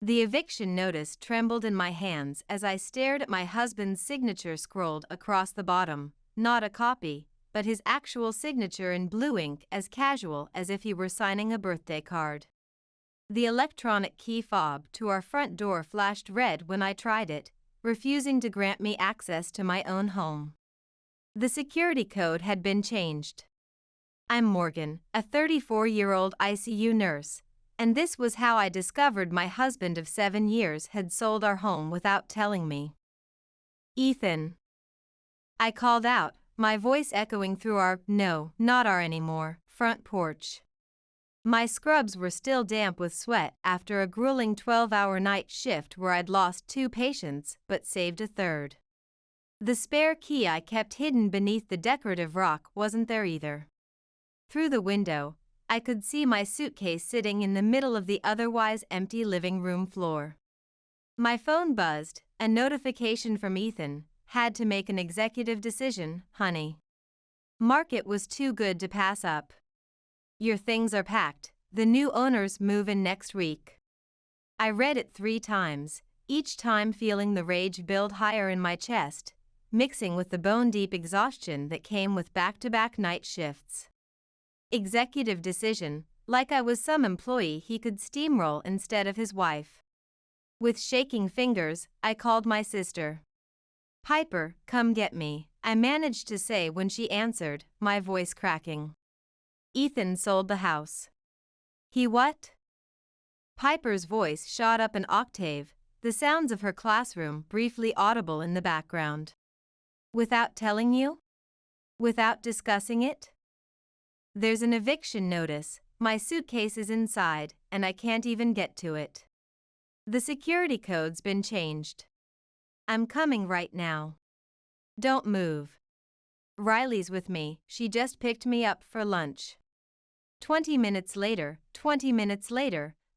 The eviction notice trembled in my hands as I stared at my husband's signature scrolled across the bottom, not a copy, but his actual signature in blue ink, as casual as if he were signing a birthday card. The electronic key fob to our front door flashed red when I tried it, refusing to grant me access to my own home. The security code had been changed. I'm Morgan, a 34-year-old ICU nurse, and this was how I discovered my husband of 7 years had sold our home without telling me. Ethan. I called out, my voice echoing through our, no, not our anymore, front porch. My scrubs were still damp with sweat after a grueling 12-hour night shift where I'd lost 2 patients but saved a third. The spare key I kept hidden beneath the decorative rock wasn't there either. Through the window, I could see my suitcase sitting in the middle of the otherwise empty living room floor. My phone buzzed, a notification from Ethan. Had to make an executive decision, honey. Market was too good to pass up. Your things are packed. The new owners move in next week. I read it 3 times, each time feeling the rage build higher in my chest, mixing with the bone-deep exhaustion that came with back-to-back night shifts. Executive decision, like I was some employee he could steamroll instead of his wife. With shaking fingers, I called my sister. Piper, come get me, I managed to say when she answered, my voice cracking. Ethan sold the house. He what? Piper's voice shot up an octave, the sounds of her classroom briefly audible in the background. Without telling you? Without discussing it? There's an eviction notice, my suitcase is inside, and I can't even get to it. The security code's been changed. I'm coming right now. Don't move. Riley's with me, she just picked me up for lunch. 20 minutes later,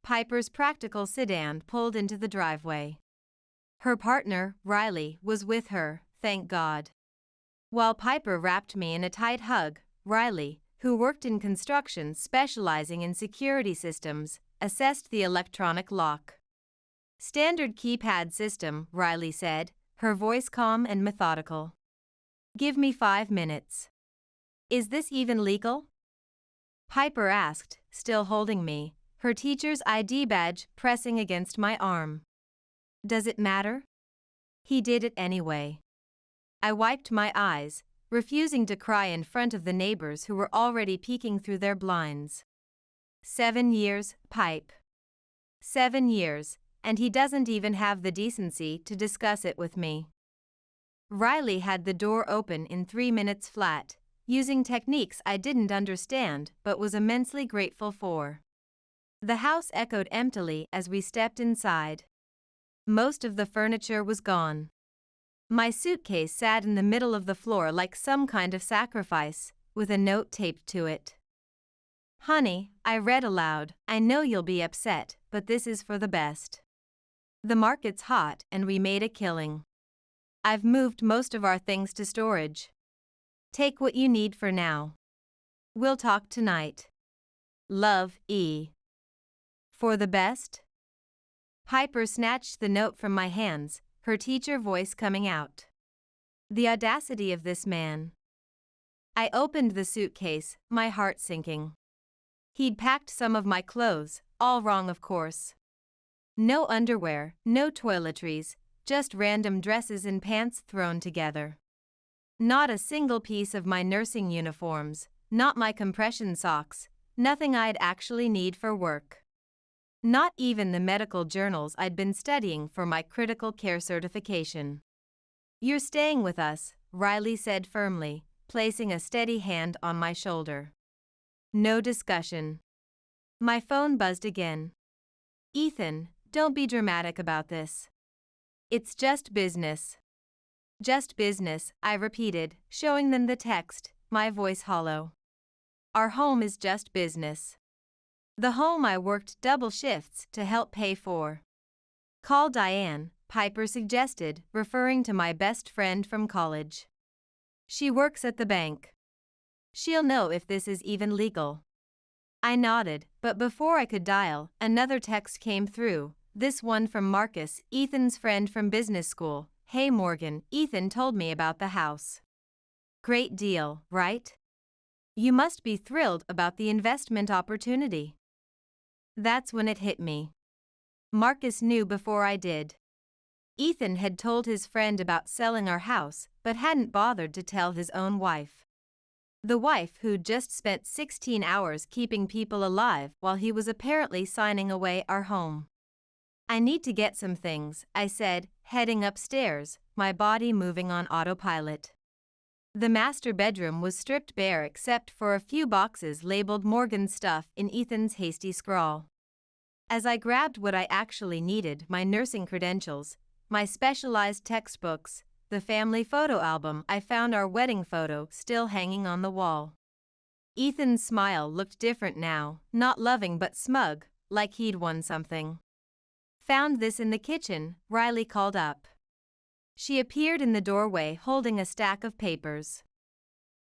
Piper's practical sedan pulled into the driveway. Her partner, Riley, was with her, thank God. While Piper wrapped me in a tight hug, Riley, who worked in construction specializing in security systems, assessed the electronic lock. Standard keypad system, Riley said, her voice calm and methodical. Give me 5 minutes. Is this even legal? Piper asked, still holding me, her teacher's ID badge pressing against my arm. Does it matter? He did it anyway. I wiped my eyes, refusing to cry in front of the neighbors who were already peeking through their blinds. 7 years, Pipe. 7 years, and he doesn't even have the decency to discuss it with me. Riley had the door open in 3 minutes flat, using techniques I didn't understand but was immensely grateful for. The house echoed emptily as we stepped inside. Most of the furniture was gone. My suitcase sat in the middle of the floor like some kind of sacrifice, with a note taped to it. Honey, I read aloud, I know you'll be upset, but this is for the best. The market's hot and we made a killing. I've moved most of our things to storage. Take what you need for now. We'll talk tonight. Love, E. For the best? Piper snatched the note from my hands, her teacher voice coming out. The audacity of this man. I opened the suitcase, my heart sinking. He'd packed some of my clothes, all wrong of course. No underwear, no toiletries, just random dresses and pants thrown together. Not a single piece of my nursing uniforms, not my compression socks, nothing I'd actually need for work. Not even the medical journals I'd been studying for my critical care certification. You're staying with us, Riley said firmly, placing a steady hand on my shoulder. No discussion. My phone buzzed again. Ethan, don't be dramatic about this. It's just business. Just business, I repeated, showing them the text, my voice hollow. Our home is just business. The home I worked double shifts to help pay for. Call Diane, Piper suggested, referring to my best friend from college. She works at the bank. She'll know if this is even legal. I nodded, but before I could dial, another text came through. This one from Marcus, Ethan's friend from business school. Hey Morgan, Ethan told me about the house. Great deal, right? You must be thrilled about the investment opportunity. That's when it hit me. Marcus knew before I did. Ethan had told his friend about selling our house, but hadn't bothered to tell his own wife. The wife who'd just spent 16 hours keeping people alive while he was apparently signing away our home. I need to get some things, I said, heading upstairs, my body moving on autopilot. The master bedroom was stripped bare except for a few boxes labeled Morgan's stuff in Ethan's hasty scrawl. As I grabbed what I actually needed, my nursing credentials, my specialized textbooks, the family photo album, I found our wedding photo still hanging on the wall. Ethan's smile looked different now, not loving but smug, like he'd won something. Found this in the kitchen, Riley called up. She appeared in the doorway holding a stack of papers.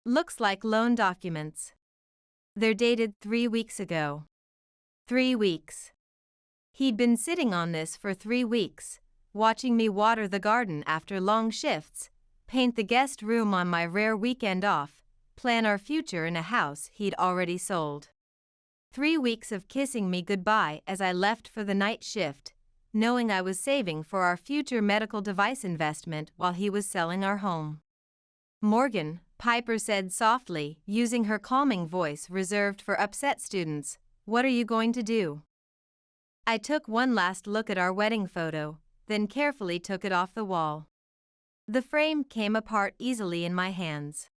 Looks like loan documents. They're dated 3 weeks ago. 3 weeks. He'd been sitting on this for 3 weeks, watching me water the garden after long shifts, paint the guest room on my rare weekend off, plan our future in a house he'd already sold. 3 weeks of kissing me goodbye as I left for the night shift, knowing I was saving for our future medical device investment while he was selling our home. Morgan, Piper said softly, using her calming voice reserved for upset students, what are you going to do? I took one last look at our wedding photo, then carefully took it off the wall. The frame came apart easily in my hands.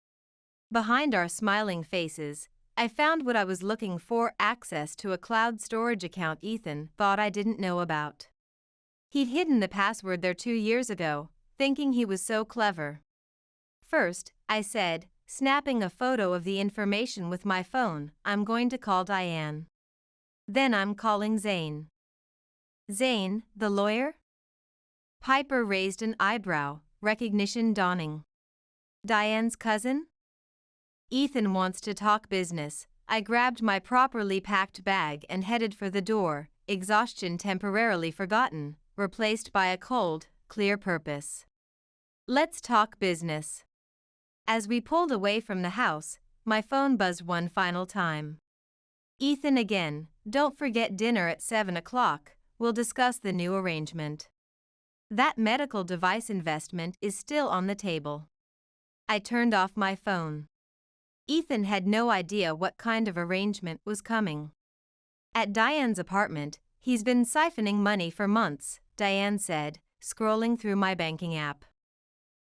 Behind our smiling faces, I found what I was looking for: access to a cloud storage account Ethan thought I didn't know about. He'd hidden the password there 2 years ago, thinking he was so clever. First, I said, snapping a photo of the information with my phone, I'm going to call Diane. Then I'm calling Zane. Zane, the lawyer? Piper raised an eyebrow, recognition dawning. Diane's cousin? Ethan wants to talk business. I grabbed my properly packed bag and headed for the door, exhaustion temporarily forgotten, replaced by a cold, clear purpose. Let's talk business. As we pulled away from the house, my phone buzzed one final time. Ethan again, don't forget dinner at 7 o'clock, we'll discuss the new arrangement. That medical device investment is still on the table. I turned off my phone. Ethan had no idea what kind of arrangement was coming. At Diane's apartment, he's been siphoning money for months, Diane said, scrolling through my banking app.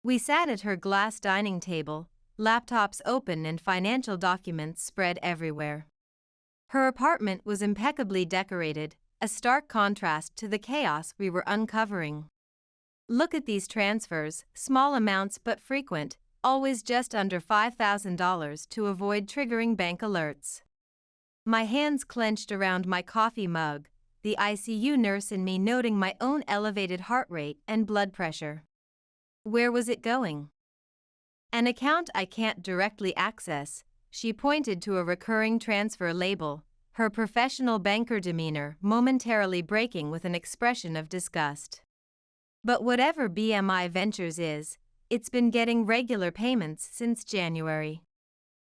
We sat at her glass dining table, laptops open and financial documents spread everywhere. Her apartment was impeccably decorated, a stark contrast to the chaos we were uncovering. Look at these transfers, small amounts but frequent, always just under $5,000 to avoid triggering bank alerts. My hands clenched around my coffee mug, the ICU nurse in me noting my own elevated heart rate and blood pressure. Where was it going? An account I can't directly access, she pointed to a recurring transfer label, her professional banker demeanor momentarily breaking with an expression of disgust. But whatever BMI Ventures is, it's been getting regular payments since January.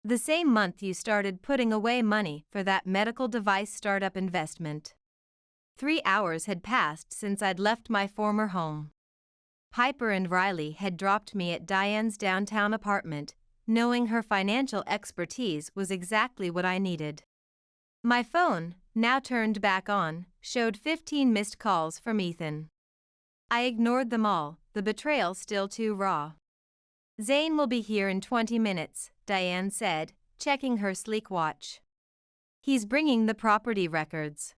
The same month you started putting away money for that medical device startup investment. 3 hours had passed since I'd left my former home. Piper and Riley had dropped me at Diane's downtown apartment, knowing her financial expertise was exactly what I needed. My phone, now turned back on, showed 15 missed calls from Ethan. I ignored them all, the betrayal still too raw. Zane will be here in 20 minutes, Diane said, checking her sleek watch. He's bringing the property records.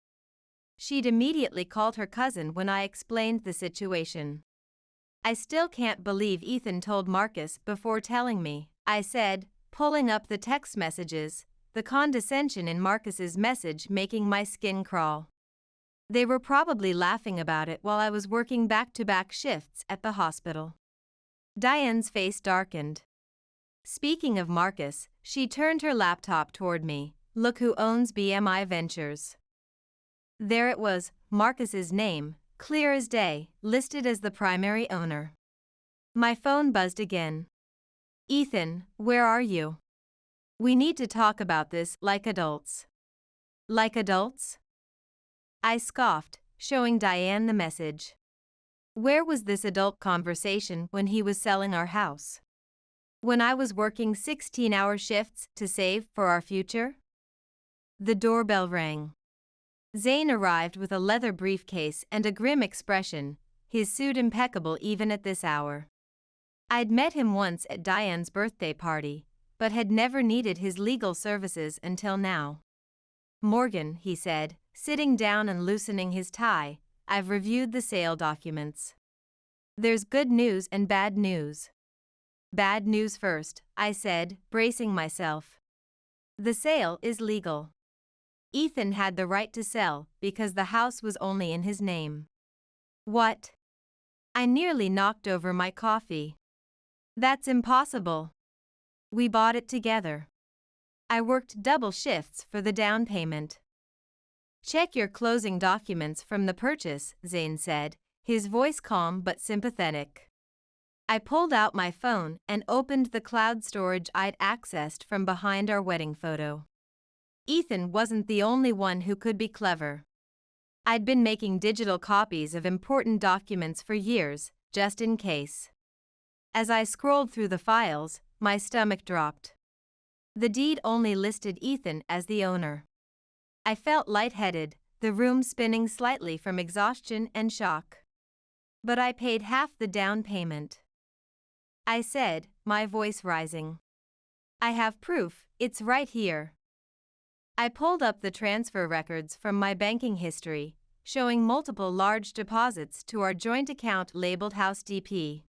She'd immediately called her cousin when I explained the situation. I still can't believe Ethan told Marcus before telling me, I said, pulling up the text messages, the condescension in Marcus's message making my skin crawl. They were probably laughing about it while I was working back-to-back shifts at the hospital. Diane's face darkened. Speaking of Marcus, she turned her laptop toward me. Look who owns BMI Ventures. There it was, Marcus's name, clear as day, listed as the primary owner. My phone buzzed again. Ethan, where are you? We need to talk about this like adults. Like adults? I scoffed, showing Diane the message. Where was this adult conversation when he was selling our house? When I was working 16-hour shifts to save for our future? The doorbell rang. Zane arrived with a leather briefcase and a grim expression, his suit impeccable even at this hour. I'd met him once at Diane's birthday party, but had never needed his legal services until now. Morgan, he said, sitting down and loosening his tie, I've reviewed the sale documents. There's good news and bad news. Bad news first, I said, bracing myself. The sale is legal. Ethan had the right to sell because the house was only in his name. What? I nearly knocked over my coffee. That's impossible. We bought it together. I worked double shifts for the down payment. Check your closing documents from the purchase, Zane said, his voice calm but sympathetic. I pulled out my phone and opened the cloud storage I'd accessed from behind our wedding photo. Ethan wasn't the only one who could be clever. I'd been making digital copies of important documents for years, just in case. As I scrolled through the files, my stomach dropped. The deed only listed Ethan as the owner. I felt lightheaded, the room spinning slightly from exhaustion and shock. But I paid half the down payment. I said, my voice rising. I have proof, it's right here. I pulled up the transfer records from my banking history, showing multiple large deposits to our joint account labeled House DP.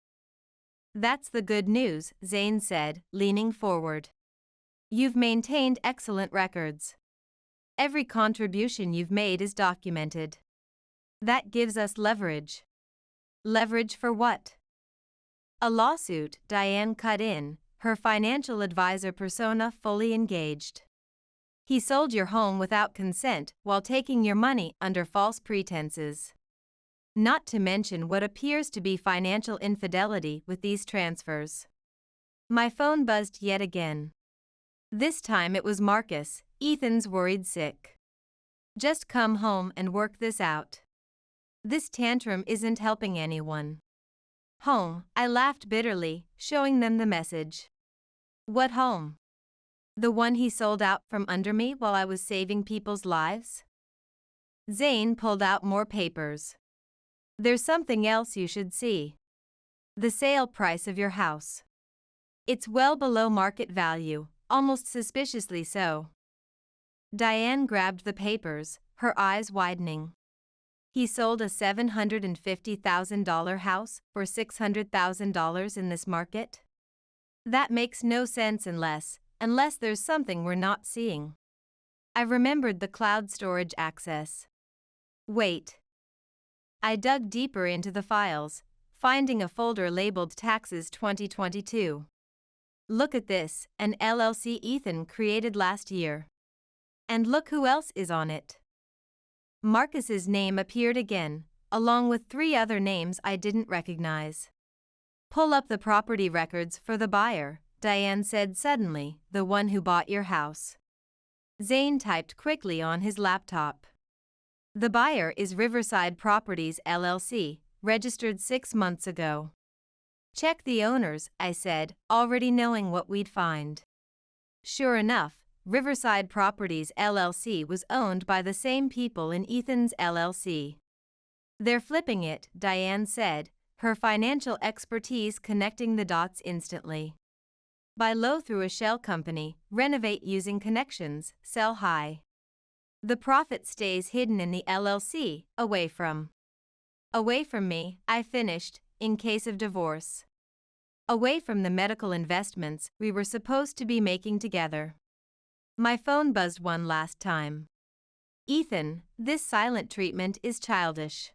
That's the good news, Zane said, leaning forward. You've maintained excellent records. Every contribution you've made is documented. That gives us leverage. Leverage for what? A lawsuit, Diane cut in, her financial advisor persona fully engaged. He sold your home without consent while taking your money under false pretenses. Not to mention what appears to be financial infidelity with these transfers. My phone buzzed yet again. This time it was Marcus, Ethan's worried sick. Just come home and work this out. This tantrum isn't helping anyone. Home, I laughed bitterly, showing them the message. What home? The one he sold out from under me while I was saving people's lives? Zane pulled out more papers. There's something else you should see. The sale price of your house. It's well below market value, almost suspiciously so. Diane grabbed the papers, her eyes widening. He sold a $750,000 house for $600,000 in this market? That makes no sense unless there's something we're not seeing. I remembered the cloud storage access. Wait. I dug deeper into the files, finding a folder labeled Taxes 2022. Look at this, an LLC Ethan created last year. And look who else is on it. Marcus's name appeared again, along with 3 other names I didn't recognize. Pull up the property records for the buyer, Diane said suddenly, the one who bought your house. Zane typed quickly on his laptop. The buyer is Riverside Properties LLC, registered 6 months ago. Check the owners, I said, already knowing what we'd find. Sure enough, Riverside Properties LLC was owned by the same people in Ethan's LLC. They're flipping it, Diane said, her financial expertise connecting the dots instantly. Buy low through a shell company, renovate using connections, sell high. The profit stays hidden in the LLC, away from me, I finished, in case of divorce. Away from the medical investments we were supposed to be making together. My phone buzzed one last time. Ethan, this silent treatment is childish.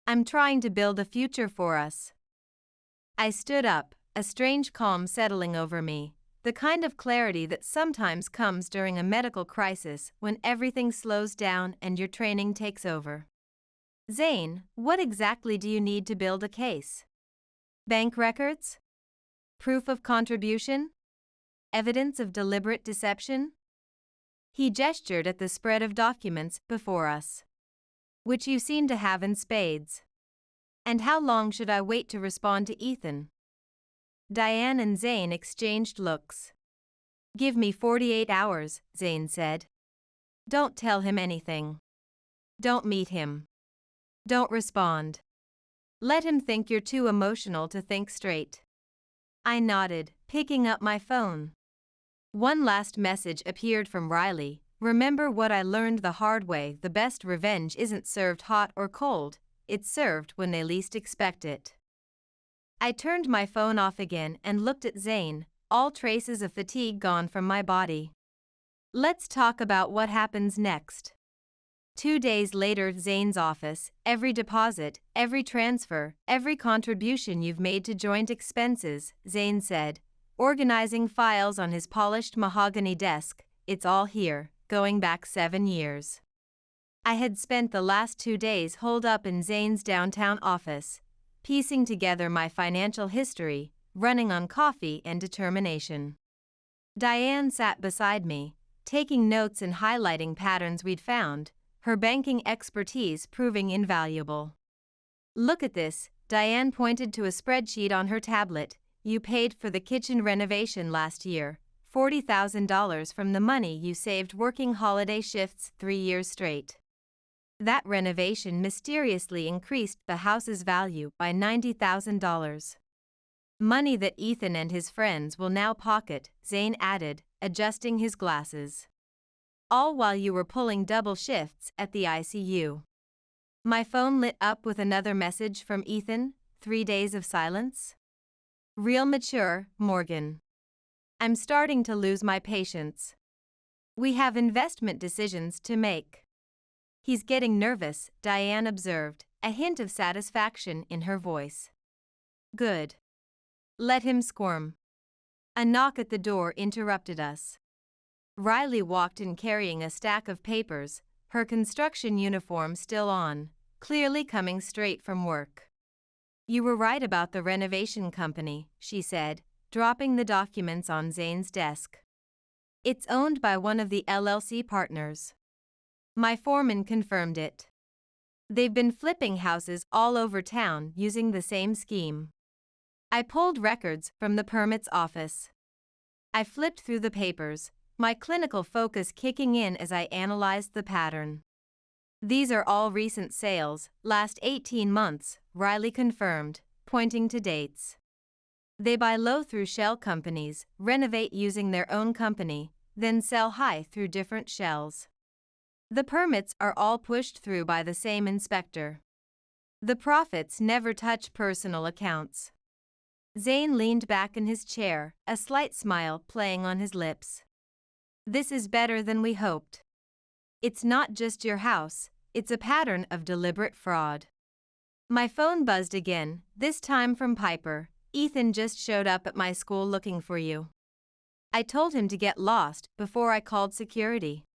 I'm trying to build a future for us. I stood up, a strange calm settling over me, the kind of clarity that sometimes comes during a medical crisis when everything slows down and your training takes over. Zane, what exactly do you need to build a case? Bank records? Proof of contribution? Evidence of deliberate deception? He gestured at the spread of documents before us. Which you seem to have in spades. And how long should I wait to respond to Ethan? Diane and Zane exchanged looks. Give me 48 hours, Zane said. Don't tell him anything. Don't meet him. Don't respond. Let him think you're too emotional to think straight. I nodded, picking up my phone. One last message appeared from Riley. Remember what I learned the hard way: the best revenge isn't served hot or cold, it's served when they least expect it. I turned my phone off again and looked at Zane, all traces of fatigue gone from my body. Let's talk about what happens next. 2 days later, Zane's office. Every deposit, every transfer, every contribution you've made to joint expenses, Zane said, organizing files on his polished mahogany desk. It's all here, going back 7 years. I had spent the last 2 days holed up in Zane's downtown office, piecing together my financial history, running on coffee and determination. Diane sat beside me, taking notes and highlighting patterns we'd found, her banking expertise proving invaluable. Look at this, Diane pointed to a spreadsheet on her tablet. You paid for the kitchen renovation last year, $40,000 from the money you saved working holiday shifts 3 years straight. That renovation mysteriously increased the house's value by $90,000. Money that Ethan and his friends will now pocket, Zane added, adjusting his glasses. All while you were pulling double shifts at the ICU. My phone lit up with another message from Ethan, 3 days of silence. Real mature, Morgan. I'm starting to lose my patience. We have investment decisions to make. He's getting nervous, Diane observed, a hint of satisfaction in her voice. Good. Let him squirm. A knock at the door interrupted us. Riley walked in carrying a stack of papers, her construction uniform still on, clearly coming straight from work. You were right about the renovation company, she said, dropping the documents on Zane's desk. It's owned by one of the LLC partners. My foreman confirmed it. They've been flipping houses all over town using the same scheme. I pulled records from the permits office. I flipped through the papers, my clinical focus kicking in as I analyzed the pattern. These are all recent sales, last 18 months, Riley confirmed, pointing to dates. They buy low through shell companies, renovate using their own company, then sell high through different shells. The permits are all pushed through by the same inspector. The profits never touch personal accounts. Zane leaned back in his chair, a slight smile playing on his lips. This is better than we hoped. It's not just your house, it's a pattern of deliberate fraud. My phone buzzed again, this time from Piper. Ethan just showed up at my school looking for you. I told him to get lost before I called security.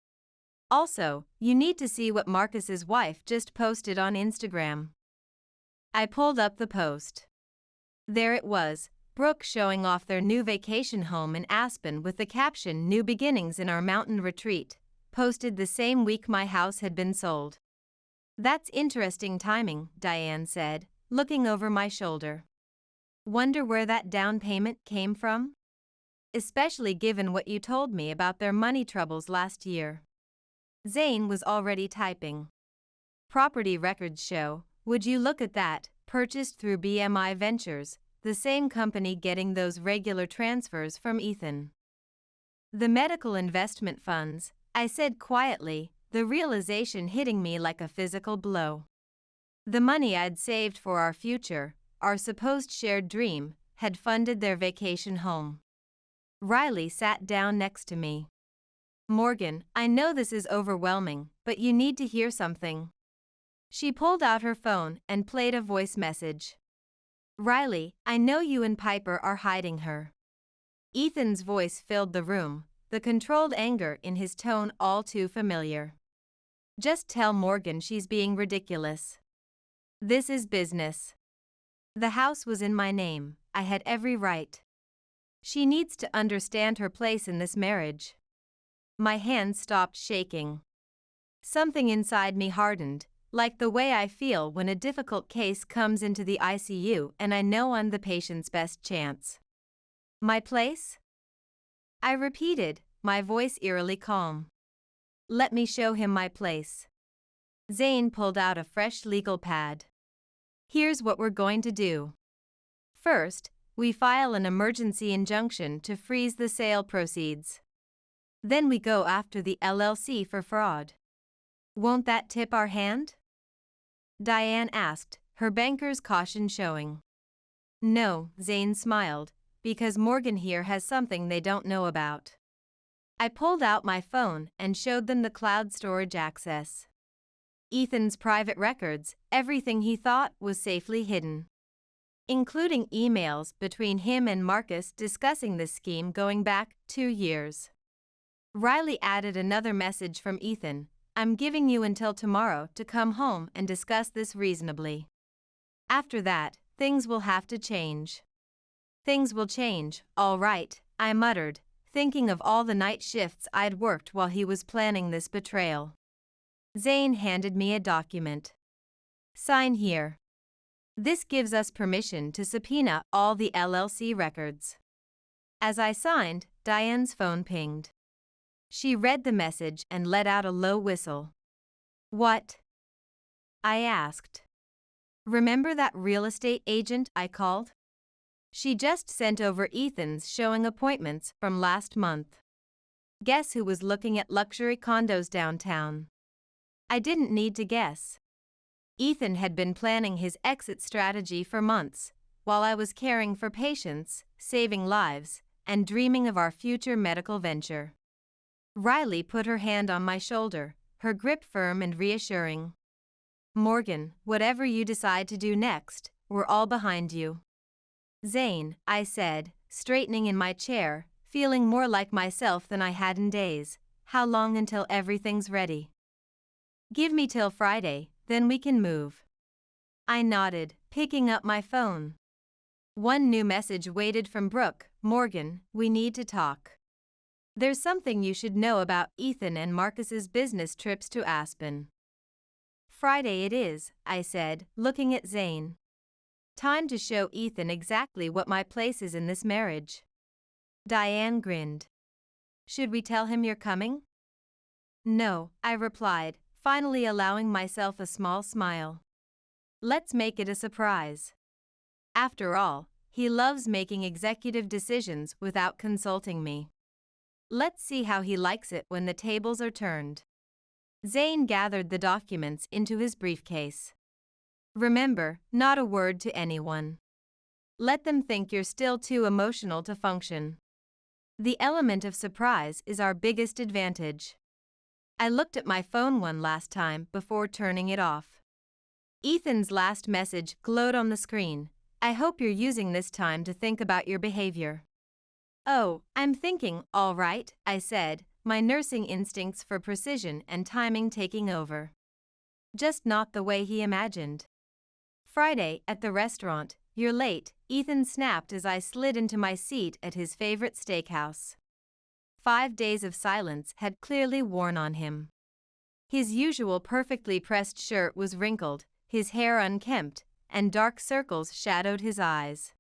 Also, you need to see what Marcus's wife just posted on Instagram. I pulled up the post. There it was, Brooke showing off their new vacation home in Aspen with the caption "New beginnings in our mountain retreat," posted the same week my house had been sold. That's interesting timing, Diane said, looking over my shoulder. Wonder where that down payment came from? Especially given what you told me about their money troubles last year. Zane was already typing. Property records show, would you look at that, purchased through BMI Ventures, the same company getting those regular transfers from Ethan. The medical investment funds, I said quietly, the realization hitting me like a physical blow. The money I'd saved for our future, our supposed shared dream, had funded their vacation home. Riley sat down next to me. Morgan, I know this is overwhelming, but you need to hear something. She pulled out her phone and played a voice message. Riley, I know you and Piper are hiding her. Ethan's voice filled the room, the controlled anger in his tone all too familiar. Just tell Morgan she's being ridiculous. This is business. The house was in my name. I had every right. She needs to understand her place in this marriage. My hands stopped shaking. Something inside me hardened, like the way I feel when a difficult case comes into the ICU and I know I'm the patient's best chance. My place? I repeated, my voice eerily calm. Let me show him my place. Zane pulled out a fresh legal pad. Here's what we're going to do. First, we file an emergency injunction to freeze the sale proceeds. Then we go after the LLC for fraud. Won't that tip our hand? Diane asked, her banker's caution showing. No, Zane smiled, because Morgan here has something they don't know about. I pulled out my phone and showed them the cloud storage access. Ethan's private records, everything he thought was safely hidden. Including emails between him and Marcus discussing this scheme going back 2 years. Riley added another message from Ethan, I'm giving you until tomorrow to come home and discuss this reasonably. After that, things will have to change. Things will change, all right, I muttered, thinking of all the night shifts I'd worked while he was planning this betrayal. Zane handed me a document. Sign here. This gives us permission to subpoena all the LLC records. As I signed, Diane's phone pinged. She read the message and let out a low whistle. What? I asked. Remember that real estate agent I called? She just sent over Ethan's showing appointments from last month. Guess who was looking at luxury condos downtown? I didn't need to guess. Ethan had been planning his exit strategy for months, while I was caring for patients, saving lives, and dreaming of our future medical venture. Riley put her hand on my shoulder, her grip firm and reassuring. Morgan, whatever you decide to do next, we're all behind you. Zane, I said, straightening in my chair, feeling more like myself than I had in days, how long until everything's ready? Give me till Friday, then we can move. I nodded, picking up my phone. One new message waited from Brooke. Morgan, we need to talk. There's something you should know about Ethan and Marcus's business trips to Aspen. Friday it is, I said, looking at Zane. Time to show Ethan exactly what my place is in this marriage. Diane grinned. Should we tell him you're coming? No, I replied, finally allowing myself a small smile. Let's make it a surprise. After all, he loves making executive decisions without consulting me. Let's see how he likes it when the tables are turned. Zane gathered the documents into his briefcase. Remember, not a word to anyone. Let them think you're still too emotional to function. The element of surprise is our biggest advantage. I looked at my phone one last time before turning it off. Ethan's last message glowed on the screen. I hope you're using this time to think about your behavior. Oh, I'm thinking, all right, I said, my nursing instincts for precision and timing taking over. Just not the way he imagined. Friday, at the restaurant, you're late, Ethan snapped as I slid into my seat at his favorite steakhouse. 5 days of silence had clearly worn on him. His usual perfectly pressed shirt was wrinkled, his hair unkempt, and dark circles shadowed his eyes.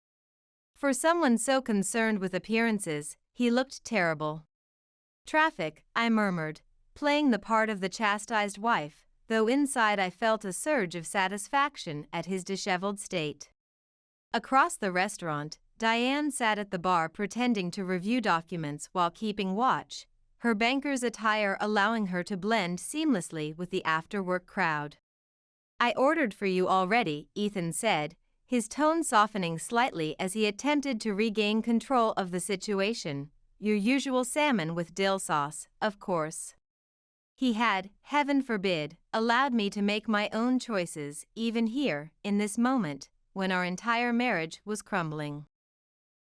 For someone so concerned with appearances, he looked terrible. Traffic, I murmured, playing the part of the chastised wife, though inside I felt a surge of satisfaction at his disheveled state. Across the restaurant, Diane sat at the bar pretending to review documents while keeping watch, her banker's attire allowing her to blend seamlessly with the after-work crowd. I ordered for you already, Ethan said, his tone softening slightly as he attempted to regain control of the situation. Your usual salmon with dill sauce, of course. He had, heaven forbid, allowed me to make my own choices, even here, in this moment, when our entire marriage was crumbling.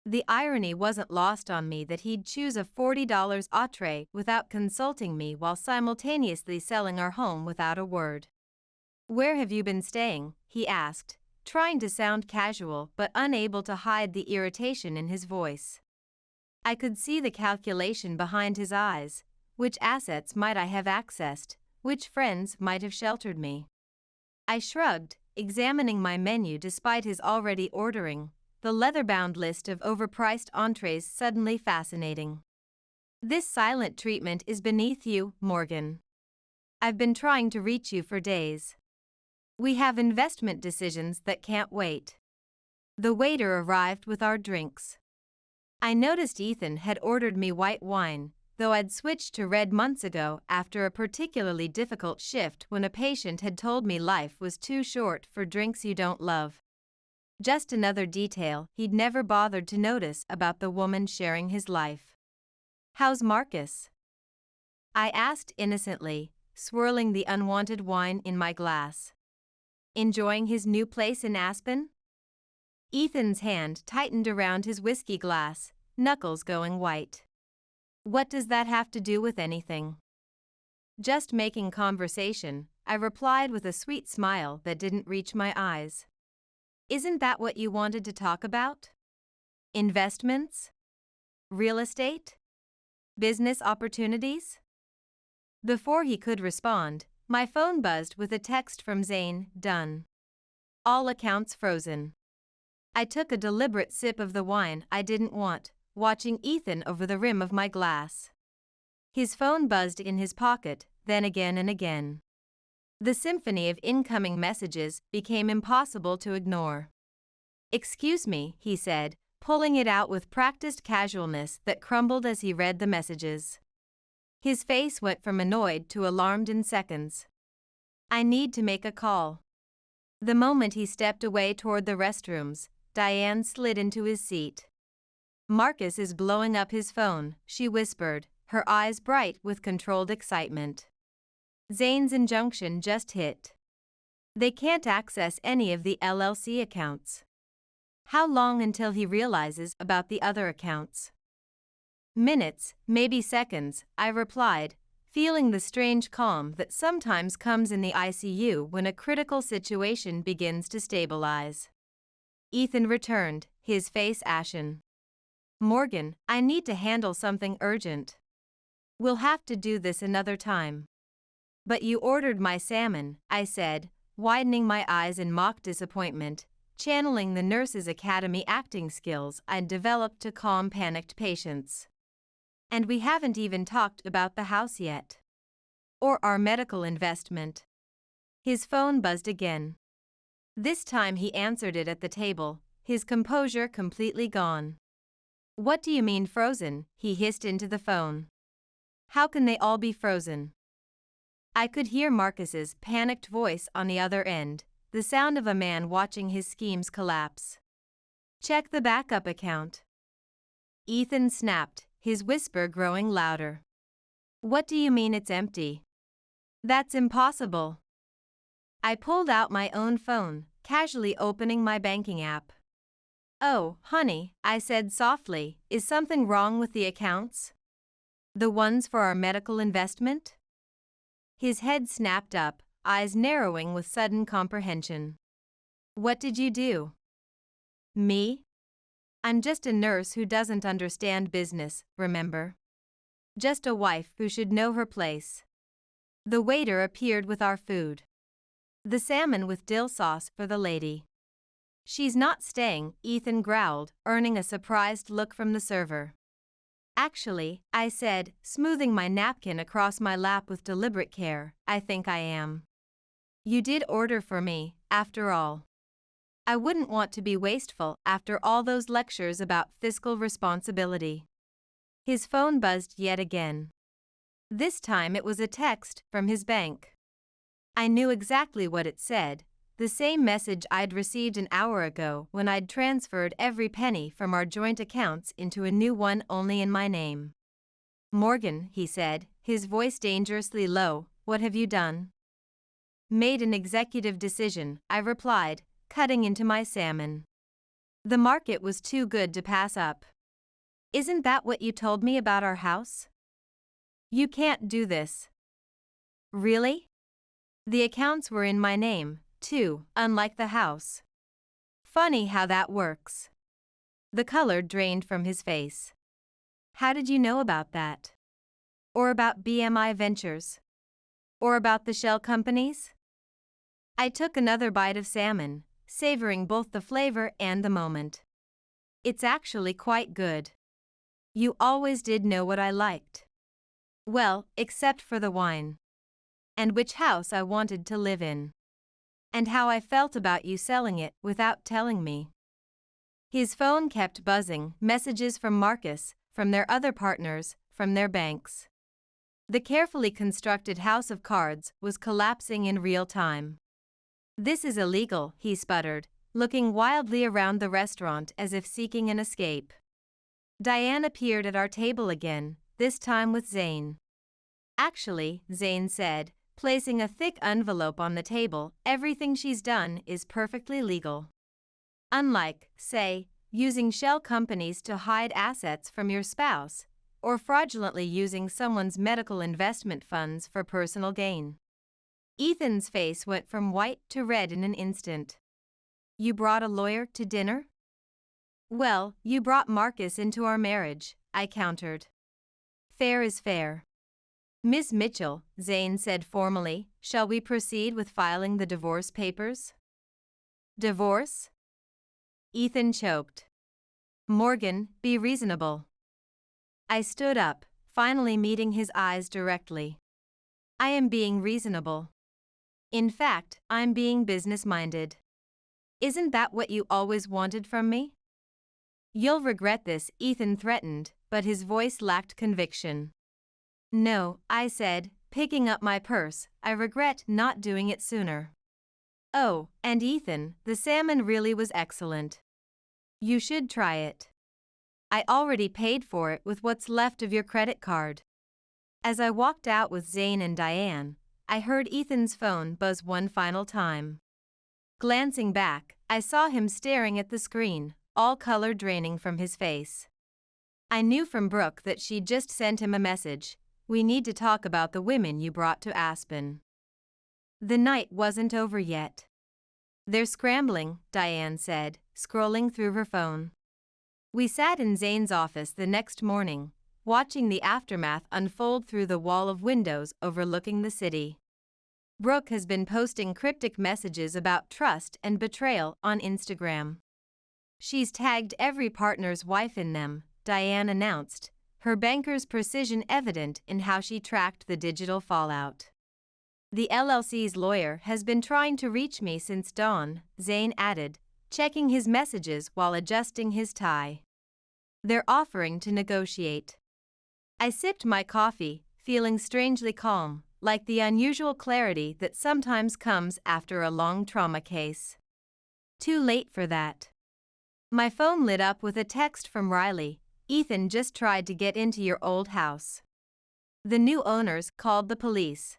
The irony wasn't lost on me that he'd choose a $40 entree without consulting me while simultaneously selling our home without a word. Where have you been staying? He asked, trying to sound casual but unable to hide the irritation in his voice. I could see the calculation behind his eyes. Which assets might I have accessed? Which friends might have sheltered me? I shrugged, examining my menu despite his already ordering, the leather-bound list of overpriced entrees suddenly fascinating. This silent treatment is beneath you, Morgan. I've been trying to reach you for days. We have investment decisions that can't wait. The waiter arrived with our drinks. I noticed Ethan had ordered me white wine, though I'd switched to red months ago after a particularly difficult shift when a patient had told me life was too short for drinks you don't love. Just another detail he'd never bothered to notice about the woman sharing his life. "How's Marcus?" I asked innocently, swirling the unwanted wine in my glass. "Enjoying his new place in Aspen?" Ethan's hand tightened around his whiskey glass, knuckles going white. "What does that have to do with anything?" "Just making conversation," I replied with a sweet smile that didn't reach my eyes. "Isn't that what you wanted to talk about? Investments? Real estate? Business opportunities?" Before he could respond, my phone buzzed with a text from Zane. "Done. All accounts frozen." I took a deliberate sip of the wine I didn't want, watching Ethan over the rim of my glass. His phone buzzed in his pocket, then again and again. The symphony of incoming messages became impossible to ignore. "Excuse me," he said, pulling it out with practiced casualness that crumbled as he read the messages. His face went from annoyed to alarmed in seconds. "I need to make a call." The moment he stepped away toward the restrooms, Diane slid into his seat. "Marcus is blowing up his phone," she whispered, her eyes bright with controlled excitement. "Zane's injunction just hit. They can't access any of the LLC accounts." "How long until he realizes about the other accounts?" "Minutes, maybe seconds," I replied, feeling the strange calm that sometimes comes in the ICU when a critical situation begins to stabilize. Ethan returned, his face ashen. "Morgan, I need to handle something urgent. We'll have to do this another time." "But you ordered my salmon," I said, widening my eyes in mock disappointment, channeling the Nurses Academy acting skills I'd developed to calm panicked patients. "And we haven't even talked about the house yet. Or our medical investment." His phone buzzed again. This time he answered it at the table, his composure completely gone. "What do you mean frozen?" he hissed into the phone. "How can they all be frozen?" I could hear Marcus's panicked voice on the other end, the sound of a man watching his schemes collapse. "Check the backup account." Ethan snapped, his whisper growing louder. "What do you mean it's empty?" "That's impossible." I pulled out my own phone, casually opening my banking app. "Oh, honey," I said softly, "is something wrong with the accounts? The ones for our medical investment?" His head snapped up, eyes narrowing with sudden comprehension. "What did you do?" "Me? I'm just a nurse who doesn't understand business, remember? Just a wife who should know her place." The waiter appeared with our food. "The salmon with dill sauce for the lady." "She's not staying," Ethan growled, earning a surprised look from the server. "Actually," I said, smoothing my napkin across my lap with deliberate care, "I think I am. You did order for me, after all. I wouldn't want to be wasteful after all those lectures about fiscal responsibility." His phone buzzed yet again. This time it was a text from his bank. I knew exactly what it said, the same message I'd received an hour ago when I'd transferred every penny from our joint accounts into a new one only in my name. "Morgan," he said, his voice dangerously low, "what have you done?" "Made an executive decision," I replied, cutting into my salmon. The market was too good to pass up. "Isn't that what you told me about our house?" "You can't do this." "Really?" The accounts were in my name, too, unlike the house. Funny how that works. The color drained from his face. How did you know about that? Or about BMI Ventures? Or about the shell companies? I took another bite of salmon, savoring both the flavor and the moment. It's actually quite good. You always did know what I liked. Well, except for the wine. And which house I wanted to live in. And how I felt about you selling it without telling me. His phone kept buzzing, messages from Marcus, from their other partners, from their banks. The carefully constructed house of cards was collapsing in real time. This is illegal, he sputtered, looking wildly around the restaurant as if seeking an escape. Diane appeared at our table again, this time with Zane. Actually, Zane said, placing a thick envelope on the table, everything she's done is perfectly legal. Unlike, say, using shell companies to hide assets from your spouse, or fraudulently using someone's medical investment funds for personal gain. Ethan's face went from white to red in an instant. You brought a lawyer to dinner? Well, you brought Marcus into our marriage, I countered. Fair is fair. Miss Mitchell, Zane said formally, shall we proceed with filing the divorce papers? Divorce? Ethan choked. Morgan, be reasonable. I stood up, finally meeting his eyes directly. I am being reasonable. In fact, I'm being business-minded. Isn't that what you always wanted from me? You'll regret this, Ethan threatened, but his voice lacked conviction. No, I said, picking up my purse, I regret not doing it sooner. Oh, and Ethan, the salmon really was excellent. You should try it. I already paid for it with what's left of your credit card. As I walked out with Zane and Diane, I heard Ethan's phone buzz one final time. Glancing back, I saw him staring at the screen, all color draining from his face. I knew from Brooke that she'd just sent him a message. We need to talk about the women you brought to Aspen. The night wasn't over yet. They're scrambling, Diane said, scrolling through her phone. We sat in Zane's office the next morning, watching the aftermath unfold through the wall of windows overlooking the city. Brooke has been posting cryptic messages about trust and betrayal on Instagram. She's tagged every partner's wife in them, Diane announced, her banker's precision evident in how she tracked the digital fallout. The LLC's lawyer has been trying to reach me since dawn, Zane added, checking his messages while adjusting his tie. They're offering to negotiate. I sipped my coffee, feeling strangely calm, like the unusual clarity that sometimes comes after a long trauma case. Too late for that. My phone lit up with a text from Riley. Ethan just tried to get into your old house. The new owners called the police.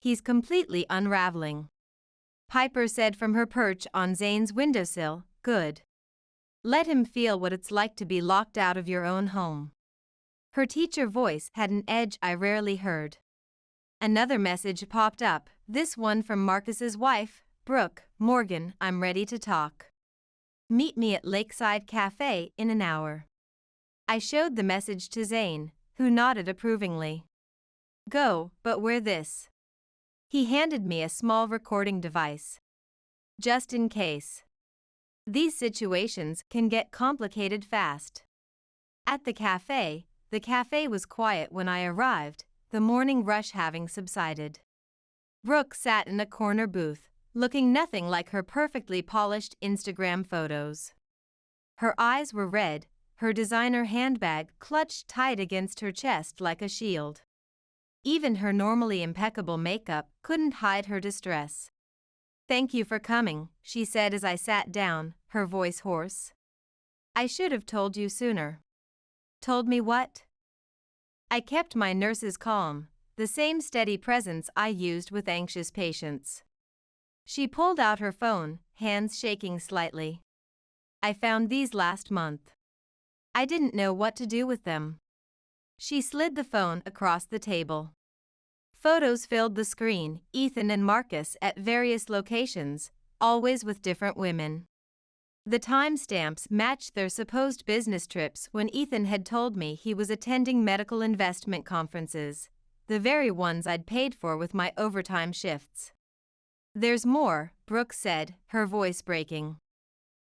He's completely unraveling. Piper said from her perch on Zane's windowsill, good. Let him feel what it's like to be locked out of your own home. Her teacher voice had an edge I rarely heard. Another message popped up, this one from Marcus's wife, Brooke, Morgan, I'm ready to talk. Meet me at Lakeside Cafe in an hour. I showed the message to Zane, who nodded approvingly. Go, but wear this. He handed me a small recording device. Just in case. These situations can get complicated fast. At the cafe was quiet when I arrived, the morning rush having subsided. Brooke sat in a corner booth, looking nothing like her perfectly polished Instagram photos. Her eyes were red, her designer handbag clutched tight against her chest like a shield. Even her normally impeccable makeup couldn't hide her distress. Thank you for coming, she said as I sat down, her voice hoarse. I should have told you sooner. Told me what? I kept my nurses calm, the same steady presence I used with anxious patients. She pulled out her phone, hands shaking slightly. I found these last month. I didn't know what to do with them. She slid the phone across the table. Photos filled the screen, Ethan and Marcus at various locations, always with different women. The timestamps matched their supposed business trips when Ethan had told me he was attending medical investment conferences, the very ones I'd paid for with my overtime shifts. "There's more," Brooke said, her voice breaking.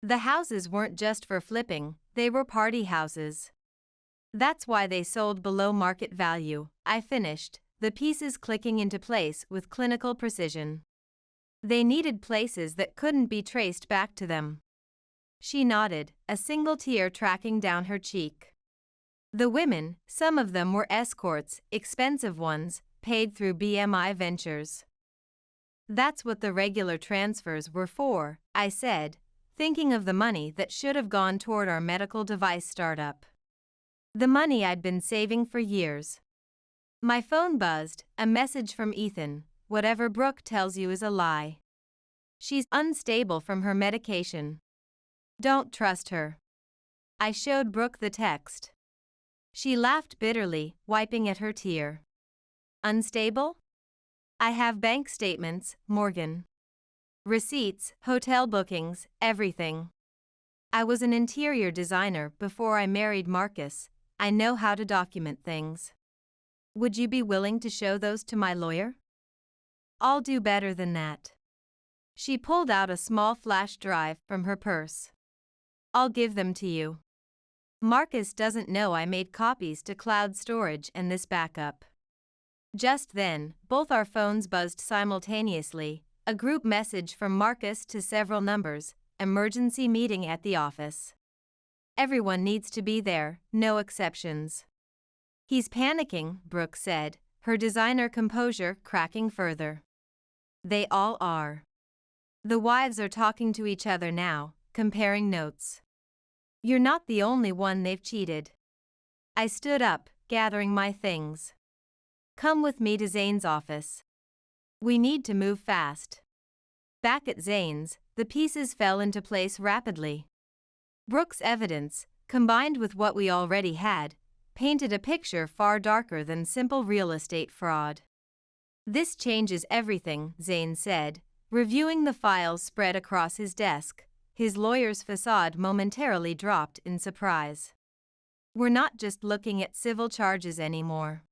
The houses weren't just for flipping, they were party houses. "That's why they sold below market value," I finished, the pieces clicking into place with clinical precision. "They needed places that couldn't be traced back to them." She nodded, a single tear tracking down her cheek. The women, some of them were escorts, expensive ones, paid through BMI Ventures. "That's what the regular transfers were for," I said, thinking of the money that should have gone toward our medical device startup. The money I'd been saving for years. My phone buzzed, a message from Ethan: "Whatever Brooke tells you is a lie. She's unstable from her medication. Don't trust her." I showed Brooke the text. She laughed bitterly, wiping at her tear. "Unstable? I have bank statements, Morgan. Receipts, hotel bookings, everything. I was an interior designer before I married Marcus. I know how to document things. Would you be willing to show those to my lawyer?" "I'll do better than that." She pulled out a small flash drive from her purse. "I'll give them to you. Marcus doesn't know I made copies to cloud storage and this backup." Just then, both our phones buzzed simultaneously, a group message from Marcus to several numbers: "Emergency meeting at the office. Everyone needs to be there, no exceptions." "He's panicking," Brooke said, her designer composure cracking further. "They all are. The wives are talking to each other now, comparing notes. You're not the only one they've cheated." I stood up, gathering my things. "Come with me to Zane's office. We need to move fast." Back at Zane's, the pieces fell into place rapidly. Brooke's evidence, combined with what we already had, painted a picture far darker than simple real estate fraud. "This changes everything," Zane said, reviewing the files spread across his desk. His lawyer's facade momentarily dropped in surprise. "We're not just looking at civil charges anymore.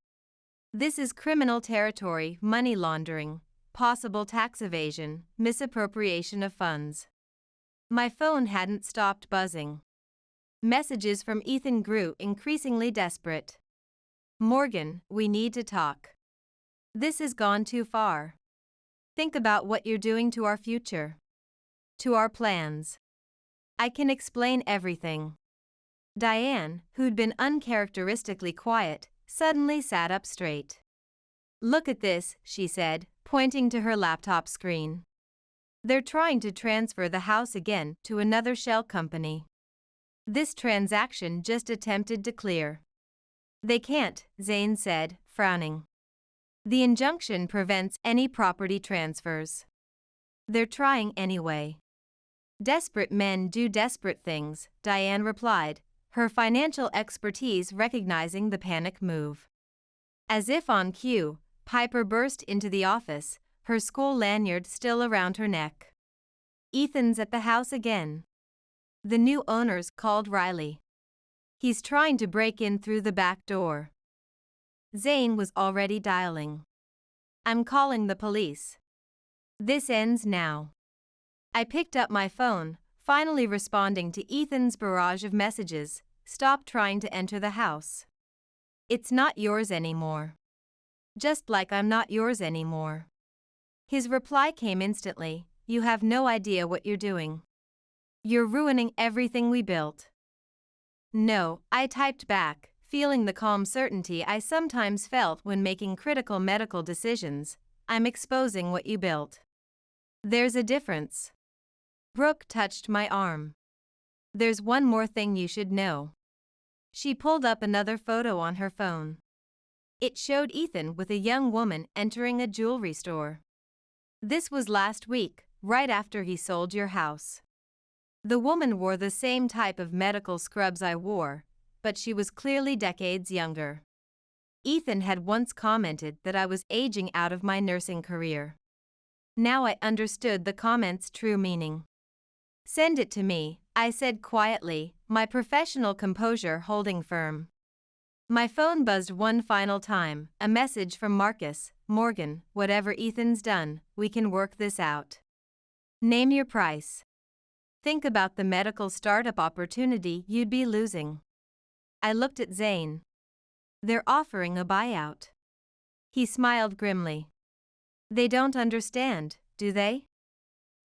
This is criminal territory, money laundering, possible tax evasion, misappropriation of funds." My phone hadn't stopped buzzing. Messages from Ethan grew increasingly desperate. "Morgan, we need to talk. This has gone too far. Think about what you're doing to our future. To our plans. I can explain everything." Diane, who'd been uncharacteristically quiet, suddenly sat up straight. "Look at this," she said, pointing to her laptop screen. "They're trying to transfer the house again to another shell company. This transaction just attempted to clear." "They can't," Zane said, frowning. "The injunction prevents any property transfers." "They're trying anyway." "Desperate men do desperate things," Diane replied, her financial expertise recognizing the panic move. As if on cue, Piper burst into the office, her school lanyard still around her neck. "Ethan's at the house again. The new owners called Riley. He's trying to break in through the back door." Zane was already dialing. "I'm calling the police. This ends now." I picked up my phone, finally responding to Ethan's barrage of messages. "Stop trying to enter the house. It's not yours anymore. Just like I'm not yours anymore." His reply came instantly: "You have no idea what you're doing. You're ruining everything we built." "No," I typed back, feeling the calm certainty I sometimes felt when making critical medical decisions. "I'm exposing what you built. There's a difference." Brooke touched my arm. "There's one more thing you should know." She pulled up another photo on her phone. It showed Ethan with a young woman entering a jewelry store. "This was last week, right after he sold your house." The woman wore the same type of medical scrubs I wore, but she was clearly decades younger. Ethan had once commented that I was aging out of my nursing career. Now I understood the comment's true meaning. "Send it to me," I said quietly, my professional composure holding firm. My phone buzzed one final time, a message from Marcus. "Morgan, whatever Ethan's done, we can work this out. Name your price. Think about the medical startup opportunity you'd be losing." I looked at Zane. "They're offering a buyout." He smiled grimly. "They don't understand, do they?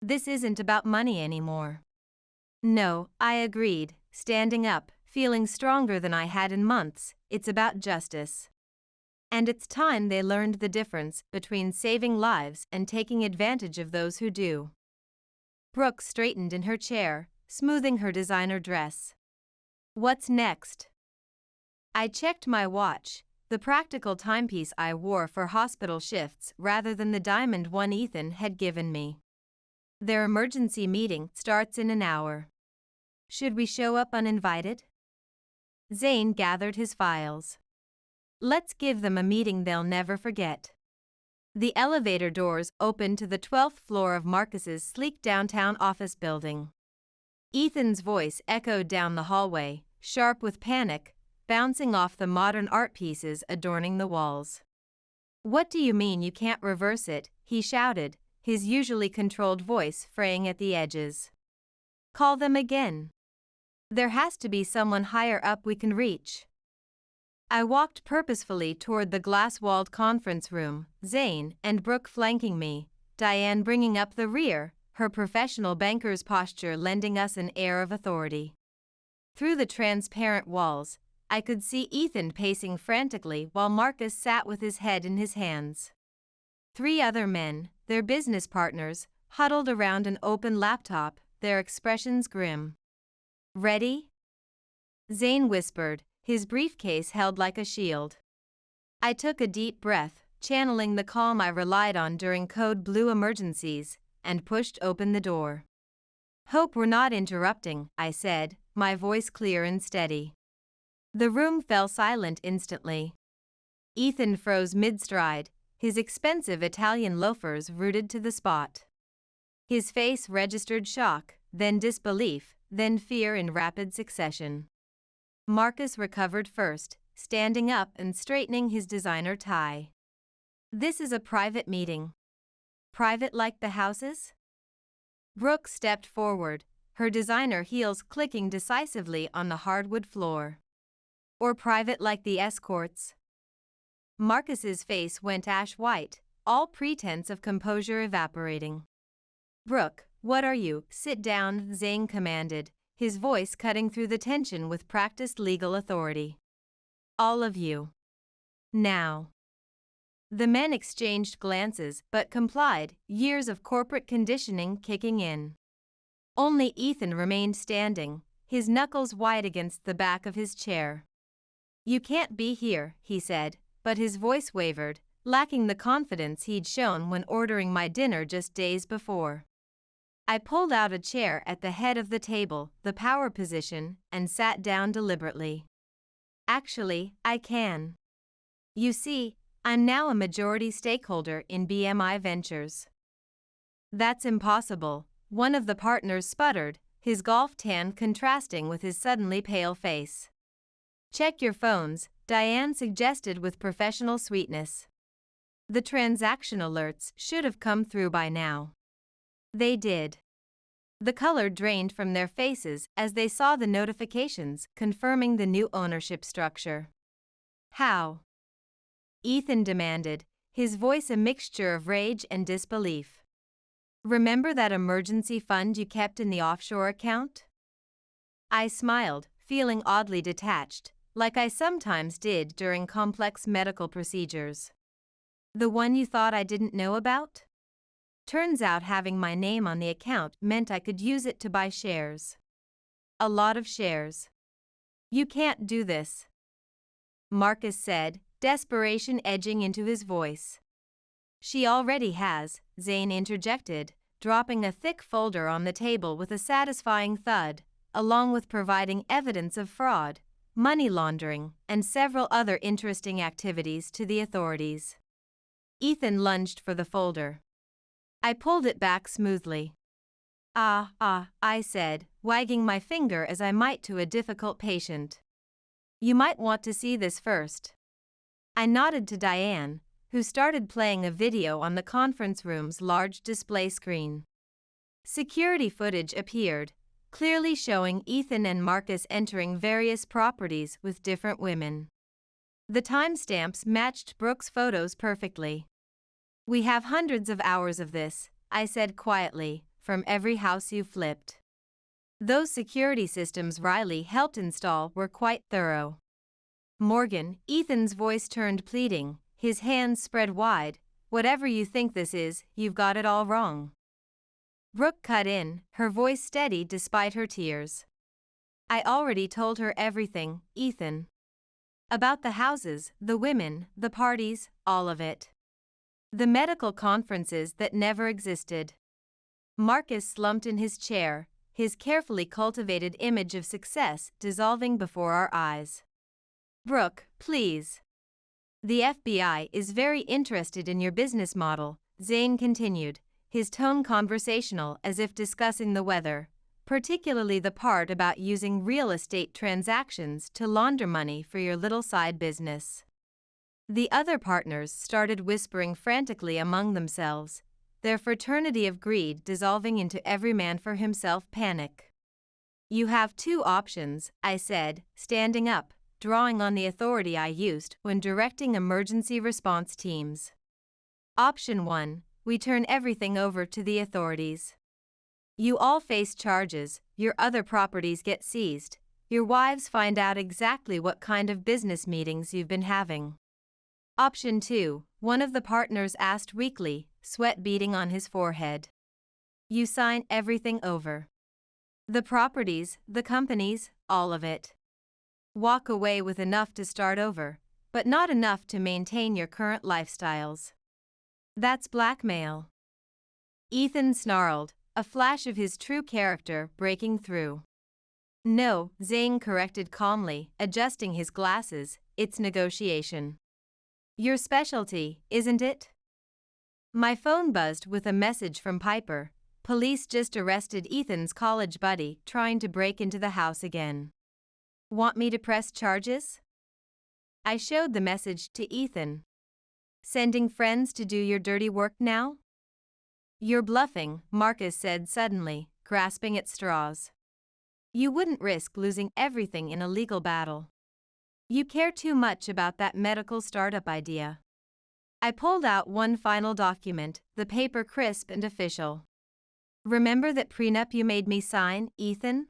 This isn't about money anymore." "No," I agreed, standing up, feeling stronger than I had in months. "It's about justice. And it's time they learned the difference between saving lives and taking advantage of those who do." Brooke straightened in her chair, smoothing her designer dress. "What's next?" I checked my watch, the practical timepiece I wore for hospital shifts rather than the diamond one Ethan had given me. "Their emergency meeting starts in an hour. Should we show up uninvited?" Zane gathered his files. "Let's give them a meeting they'll never forget." The elevator doors opened to the 12th floor of Marcus's sleek downtown office building. Ethan's voice echoed down the hallway, sharp with panic, bouncing off the modern art pieces adorning the walls. "What do you mean you can't reverse it?" he shouted, his usually controlled voice fraying at the edges. "Call them again. There has to be someone higher up we can reach." I walked purposefully toward the glass-walled conference room, Zane and Brooke flanking me, Diane bringing up the rear, her professional banker's posture lending us an air of authority. Through the transparent walls, I could see Ethan pacing frantically while Marcus sat with his head in his hands. 3 other men, their business partners, huddled around an open laptop, their expressions grim. "Ready?" Zane whispered, his briefcase held like a shield. I took a deep breath, channeling the calm I relied on during code blue emergencies, and pushed open the door. "Hope we're not interrupting," I said, my voice clear and steady. The room fell silent instantly. Ethan froze mid-stride, his expensive Italian loafers rooted to the spot. His face registered shock, then disbelief, then fear in rapid succession. Marcus recovered first, standing up and straightening his designer tie. "This is a private meeting." "Private like the houses?" Brooke stepped forward, her designer heels clicking decisively on the hardwood floor. "Or private like the escorts?" Marcus's face went ash white, all pretense of composure evaporating. "Brooke, what are you?" "Sit down," Zane commanded, his voice cutting through the tension with practiced legal authority. "All of you. Now." The men exchanged glances but complied, years of corporate conditioning kicking in. Only Ethan remained standing, his knuckles white against the back of his chair. "You can't be here," he said, but his voice wavered, lacking the confidence he'd shown when ordering my dinner just days before. I pulled out a chair at the head of the table, the power position, and sat down deliberately. "Actually, I can. You see, I'm now a majority stakeholder in BMI Ventures." "That's impossible," one of the partners sputtered, his golf tan contrasting with his suddenly pale face. "Check your phones," Diane suggested with professional sweetness. The transaction alerts should have come through by now. They did. The color drained from their faces as they saw the notifications confirming the new ownership structure. "How?" Ethan demanded, his voice a mixture of rage and disbelief. "Remember that emergency fund you kept in the offshore account?" I smiled, feeling oddly detached, like I sometimes did during complex medical procedures. "The one you thought I didn't know about?" Turns out having my name on the account meant I could use it to buy shares. A lot of shares. "You can't do this," Marcus said, desperation edging into his voice. "She already has," Zane interjected, dropping a thick folder on the table with a satisfying thud, along with providing evidence of fraud, money laundering, and several other interesting activities to the authorities. Ethan lunged for the folder. I pulled it back smoothly. I said, wagging my finger as I might to a difficult patient. You might want to see this first. I nodded to Diane, who started playing a video on the conference room's large display screen. Security footage appeared, clearly showing Ethan and Marcus entering various properties with different women. The timestamps matched Brooke's photos perfectly. We have hundreds of hours of this, I said quietly, from every house you flipped. Those security systems Riley helped install were quite thorough. Morgan, Ethan's voice turned pleading, his hands spread wide. Whatever you think this is, you've got it all wrong. Brooke cut in, her voice steady despite her tears. I already told her everything, Ethan. About the houses, the women, the parties, all of it. The medical conferences that never existed. Marcus slumped in his chair, his carefully cultivated image of success dissolving before our eyes. Brooke, please. The FBI is very interested in your business model, Zane continued, his tone conversational as if discussing the weather, particularly the part about using real estate transactions to launder money for your little side business. The other partners started whispering frantically among themselves, their fraternity of greed dissolving into every man for himself panic. You have two options, I said, standing up, drawing on the authority I used when directing emergency response teams. Option 1, we turn everything over to the authorities. You all face charges, your other properties get seized, your wives find out exactly what kind of business meetings you've been having. Option 2, one of the partners asked weakly, sweat beading on his forehead. You sign everything over. The properties, the companies, all of it. Walk away with enough to start over, but not enough to maintain your current lifestyles. That's blackmail. Ethan snarled, a flash of his true character breaking through. No, Zane corrected calmly, adjusting his glasses, it's negotiation. Your specialty, isn't it? My phone buzzed with a message from Piper. Police just arrested Ethan's college buddy trying to break into the house again. Want me to press charges? I showed the message to Ethan. Sending friends to do your dirty work now? You're bluffing, Marcus said suddenly, grasping at straws. You wouldn't risk losing everything in a legal battle. You care too much about that medical startup idea. I pulled out one final document, the paper crisp and official. Remember that prenup you made me sign, Ethan?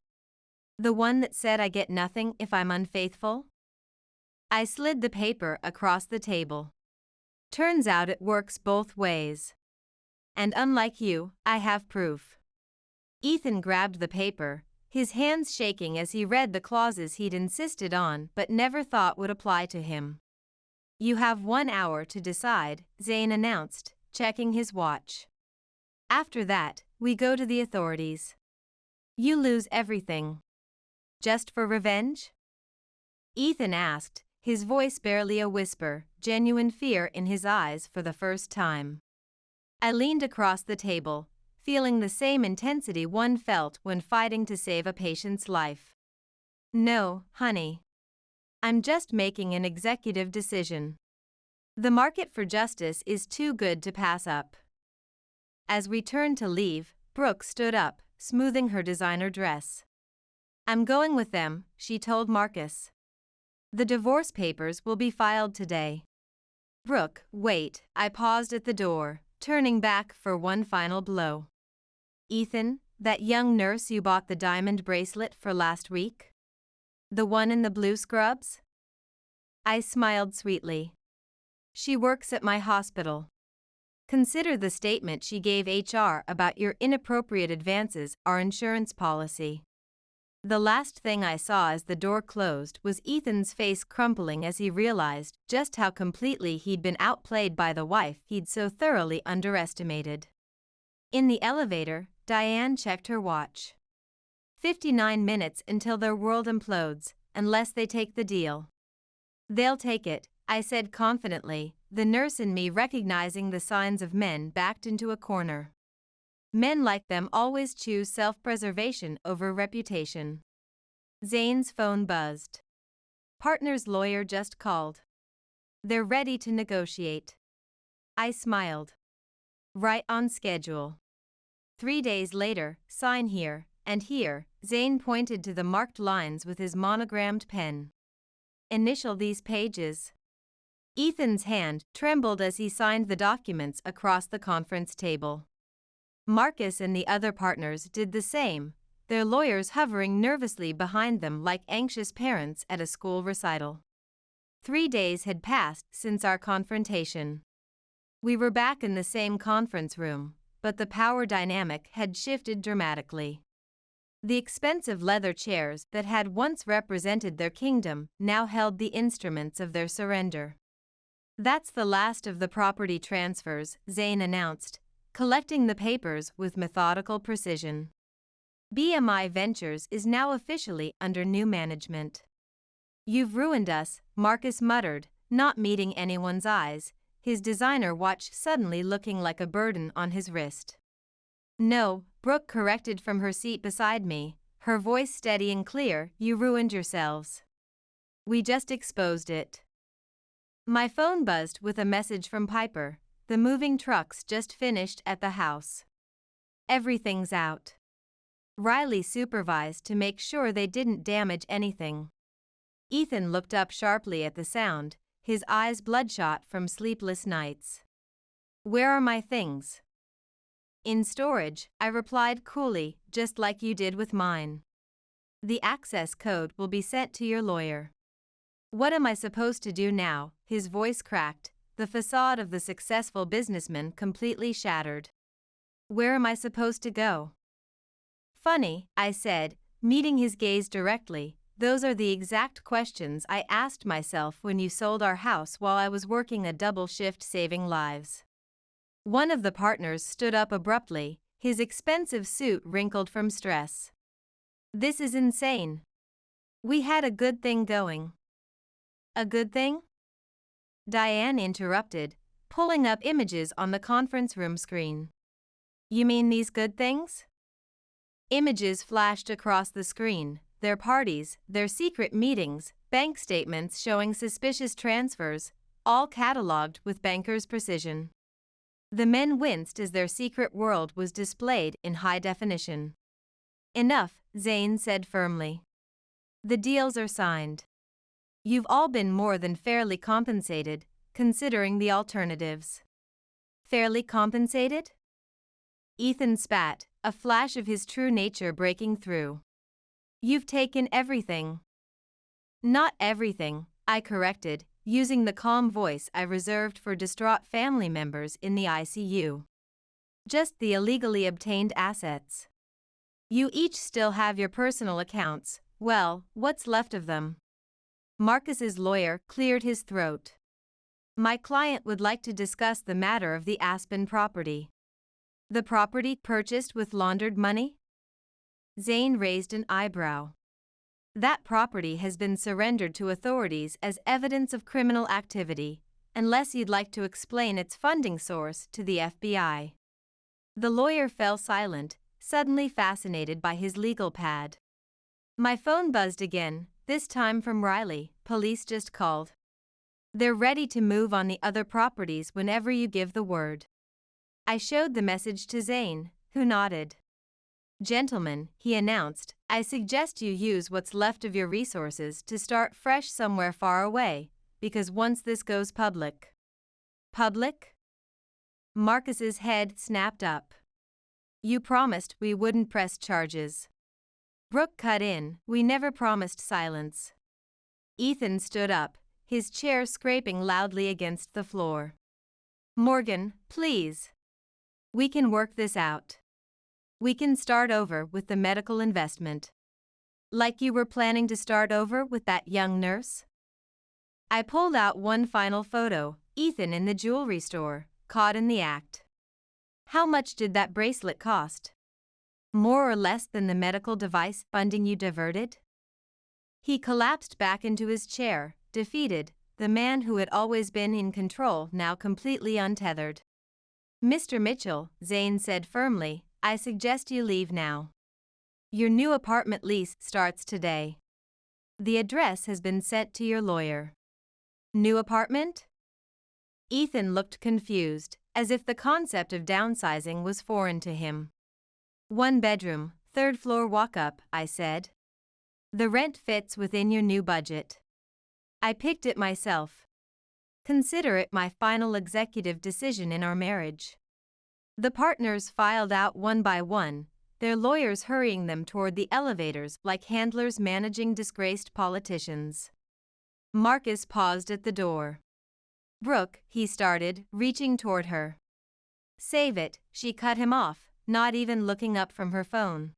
The one that said I get nothing if I'm unfaithful? I slid the paper across the table. Turns out it works both ways. And unlike you, I have proof. Ethan grabbed the paper, his hands shaking as he read the clauses he'd insisted on but never thought would apply to him. You have 1 hour to decide, Zane announced, checking his watch. After that, we go to the authorities. You lose everything. Just for revenge? Ethan asked, his voice barely a whisper, genuine fear in his eyes for the first time. I leaned across the table, feeling the same intensity one felt when fighting to save a patient's life. No, honey. I'm just making an executive decision. The market for justice is too good to pass up. As we turned to leave, Brooke stood up, smoothing her designer dress. I'm going with them, she told Marcus. The divorce papers will be filed today. Brooke, wait, I paused at the door, turning back for one final blow. Ethan, that young nurse you bought the diamond bracelet for last week? The one in the blue scrubs? I smiled sweetly. She works at my hospital. Consider the statement she gave HR about your inappropriate advances, our insurance policy. The last thing I saw as the door closed was Ethan's face crumpling as he realized just how completely he'd been outplayed by the wife he'd so thoroughly underestimated. In the elevator, Diane checked her watch. 59 minutes until their world implodes, unless they take the deal. They'll take it, I said confidently, the nurse in me recognizing the signs of men backed into a corner. Men like them always choose self-preservation over reputation. Zane's phone buzzed. Partner's lawyer just called. They're ready to negotiate. I smiled. Right on schedule. 3 days later, sign here, and here, Zane pointed to the marked lines with his monogrammed pen. Initial these pages. Ethan's hand trembled as he signed the documents across the conference table. Marcus and the other partners did the same, their lawyers hovering nervously behind them like anxious parents at a school recital. 3 days had passed since our confrontation. We were back in the same conference room, but the power dynamic had shifted dramatically. The expensive leather chairs that had once represented their kingdom now held the instruments of their surrender. That's the last of the property transfers, Zane announced, collecting the papers with methodical precision. BMI Ventures is now officially under new management. You've ruined us, Marcus muttered, not meeting anyone's eyes, his designer watch suddenly looking like a burden on his wrist. No, Brooke corrected from her seat beside me, her voice steady and clear, you ruined yourselves. We just exposed it. My phone buzzed with a message from Piper, the moving trucks just finished at the house. Everything's out. Riley supervised to make sure they didn't damage anything. Ethan looked up sharply at the sound, his eyes bloodshot from sleepless nights. Where are my things? In storage, I replied coolly, just like you did with mine. The access code will be sent to your lawyer. What am I supposed to do now? His voice cracked, the facade of the successful businessman completely shattered. Where am I supposed to go? Funny, I said, meeting his gaze directly, those are the exact questions I asked myself when you sold our house while I was working a double shift saving lives. One of the partners stood up abruptly, his expensive suit wrinkled from stress. This is insane. We had a good thing going. A good thing? Diane interrupted, pulling up images on the conference room screen. You mean these good things? Images flashed across the screen, their parties, their secret meetings, bank statements showing suspicious transfers, all catalogued with banker's precision. The men winced as their secret world was displayed in high definition. Enough, Zane said firmly. The deals are signed. You've all been more than fairly compensated, considering the alternatives. Fairly compensated? Ethan spat, a flash of his true nature breaking through. You've taken everything. Not everything, I corrected, using the calm voice I reserved for distraught family members in the ICU. Just the illegally obtained assets. You each still have your personal accounts, well, what's left of them? Marcus's lawyer cleared his throat. My client would like to discuss the matter of the Aspen property. The property purchased with laundered money? Zane raised an eyebrow. That property has been surrendered to authorities as evidence of criminal activity, unless you'd like to explain its funding source to the FBI. The lawyer fell silent, suddenly fascinated by his legal pad. My phone buzzed again, this time from Riley, police just called. They're ready to move on the other properties whenever you give the word. I showed the message to Zane, who nodded. Gentlemen, he announced, I suggest you use what's left of your resources to start fresh somewhere far away, because once this goes public. Public? Marcus's head snapped up. You promised we wouldn't press charges. Brooke cut in, we never promised silence. Ethan stood up, his chair scraping loudly against the floor. Morgan, please. We can work this out. We can start over with the medical investment. Like you were planning to start over with that young nurse? I pulled out one final photo, Ethan in the jewelry store, caught in the act. How much did that bracelet cost? More or less than the medical device funding you diverted? He collapsed back into his chair, defeated, the man who had always been in control now completely untethered. "Mr. Mitchell," Zane said firmly, "I suggest you leave now. Your new apartment lease starts today. The address has been sent to your lawyer." "New apartment?" Ethan looked confused, as if the concept of downsizing was foreign to him. "One bedroom, third floor walk-up," I said. "The rent fits within your new budget. I picked it myself. Consider it my final executive decision in our marriage." The partners filed out one by one, their lawyers hurrying them toward the elevators like handlers managing disgraced politicians. Marcus paused at the door. "Brooke," he started, reaching toward her. "Save it," she cut him off, not even looking up from her phone.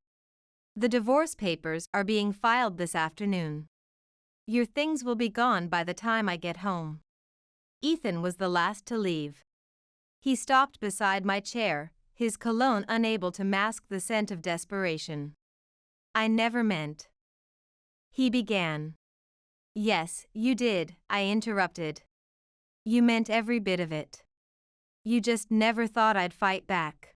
"The divorce papers are being filed this afternoon. Your things will be gone by the time I get home." Ethan was the last to leave. He stopped beside my chair, his cologne unable to mask the scent of desperation. "I never meant..." he began. "Yes, you did," I interrupted. "You meant every bit of it. You just never thought I'd fight back."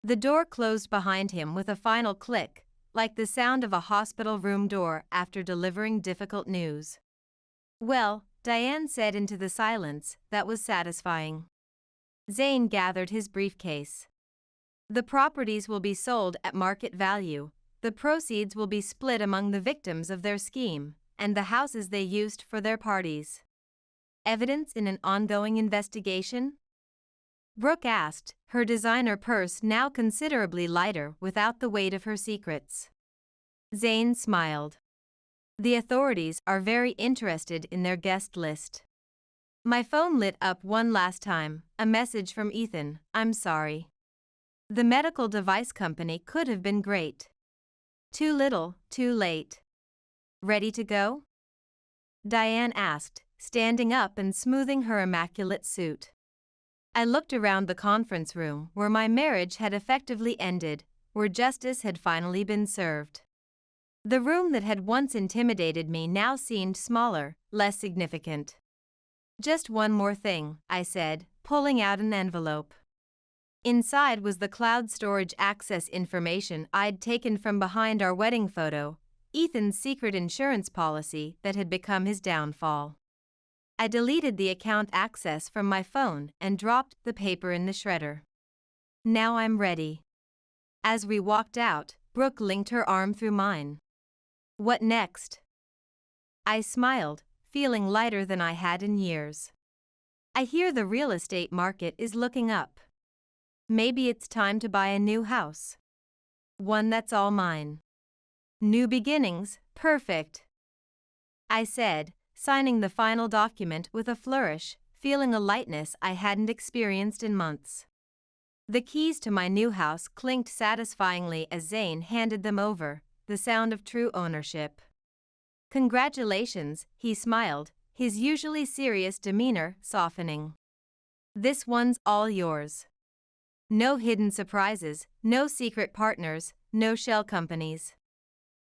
The door closed behind him with a final click, like the sound of a hospital room door after delivering difficult news. "Well," Diane said into the silence that was satisfying. Zane gathered his briefcase. "The properties will be sold at market value, the proceeds will be split among the victims of their scheme, and the houses they used for their parties." "Evidence in an ongoing investigation?" Brooke asked, her designer purse now considerably lighter without the weight of her secrets. Zane smiled. "The authorities are very interested in their guest list." My phone lit up one last time, a message from Ethan, "I'm sorry. The medical device company could have been great. Too little, too late. Ready to go?" Diane asked, standing up and smoothing her immaculate suit. I looked around the conference room where my marriage had effectively ended, where justice had finally been served. The room that had once intimidated me now seemed smaller, less significant. "Just one more thing," I said, pulling out an envelope. Inside was the cloud storage access information I'd taken from behind our wedding photo, Ethan's secret insurance policy that had become his downfall. I deleted the account access from my phone and dropped the paper in the shredder. "Now I'm ready." As we walked out, Brooke linked her arm through mine. "What next?" I smiled, feeling lighter than I had in years. "I hear the real estate market is looking up. Maybe it's time to buy a new house. One that's all mine." "New beginnings, perfect," I said, signing the final document with a flourish, feeling a lightness I hadn't experienced in months. The keys to my new house clinked satisfyingly as Zane handed them over, the sound of true ownership. "Congratulations," he smiled, his usually serious demeanor softening. "This one's all yours. No hidden surprises, no secret partners, no shell companies."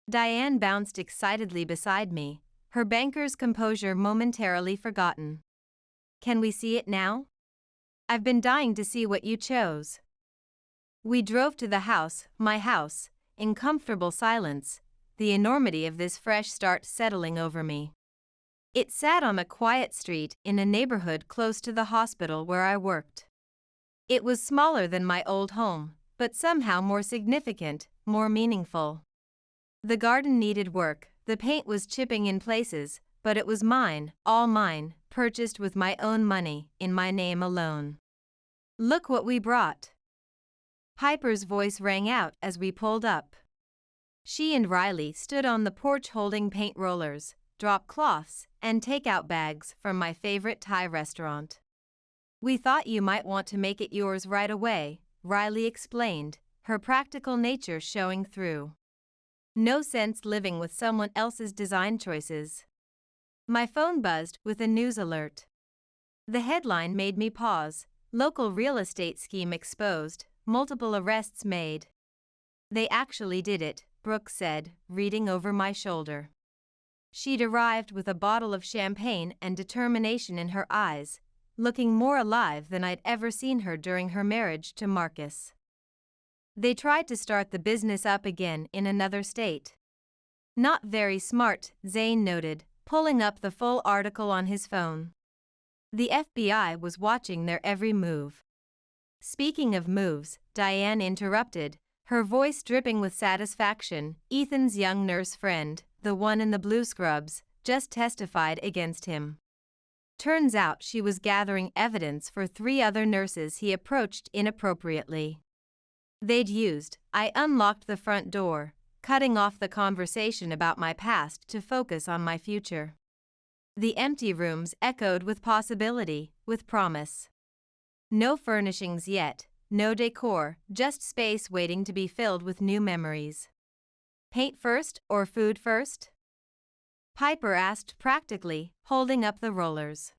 Diane bounced excitedly beside me, her banker's composure momentarily forgotten. "Can we see it now? I've been dying to see what you chose." We drove to the house, my house, in comfortable silence, the enormity of this fresh start settling over me. It sat on a quiet street in a neighborhood close to the hospital where I worked. It was smaller than my old home, but somehow more significant, more meaningful. The garden needed work, the paint was chipping in places, but it was mine, all mine, purchased with my own money, in my name alone. "Look what we brought." Piper's voice rang out as we pulled up. She and Riley stood on the porch holding paint rollers, drop cloths, and takeout bags from my favorite Thai restaurant. "We thought you might want to make it yours right away," Riley explained, her practical nature showing through. "No sense living with someone else's design choices." My phone buzzed with a news alert. The headline made me pause. "Local real estate scheme exposed, multiple arrests made." "They actually did it," Brooke said, reading over my shoulder. She'd arrived with a bottle of champagne and determination in her eyes, looking more alive than I'd ever seen her during her marriage to Marcus. They tried to start the business up again in another state. Not very smart, Zane noted, pulling up the full article on his phone. The FBI was watching their every move. Speaking of moves, Diane interrupted, her voice dripping with satisfaction. Ethan's young nurse friend, the one in the blue scrubs, just testified against him. Turns out she was gathering evidence for 3 other nurses he approached inappropriately. I unlocked the front door, cutting off the conversation about my past to focus on my future. The empty rooms echoed with possibility, with promise. No furnishings yet, no decor, just space waiting to be filled with new memories. Paint first or food first? Piper asked practically, holding up the rollers.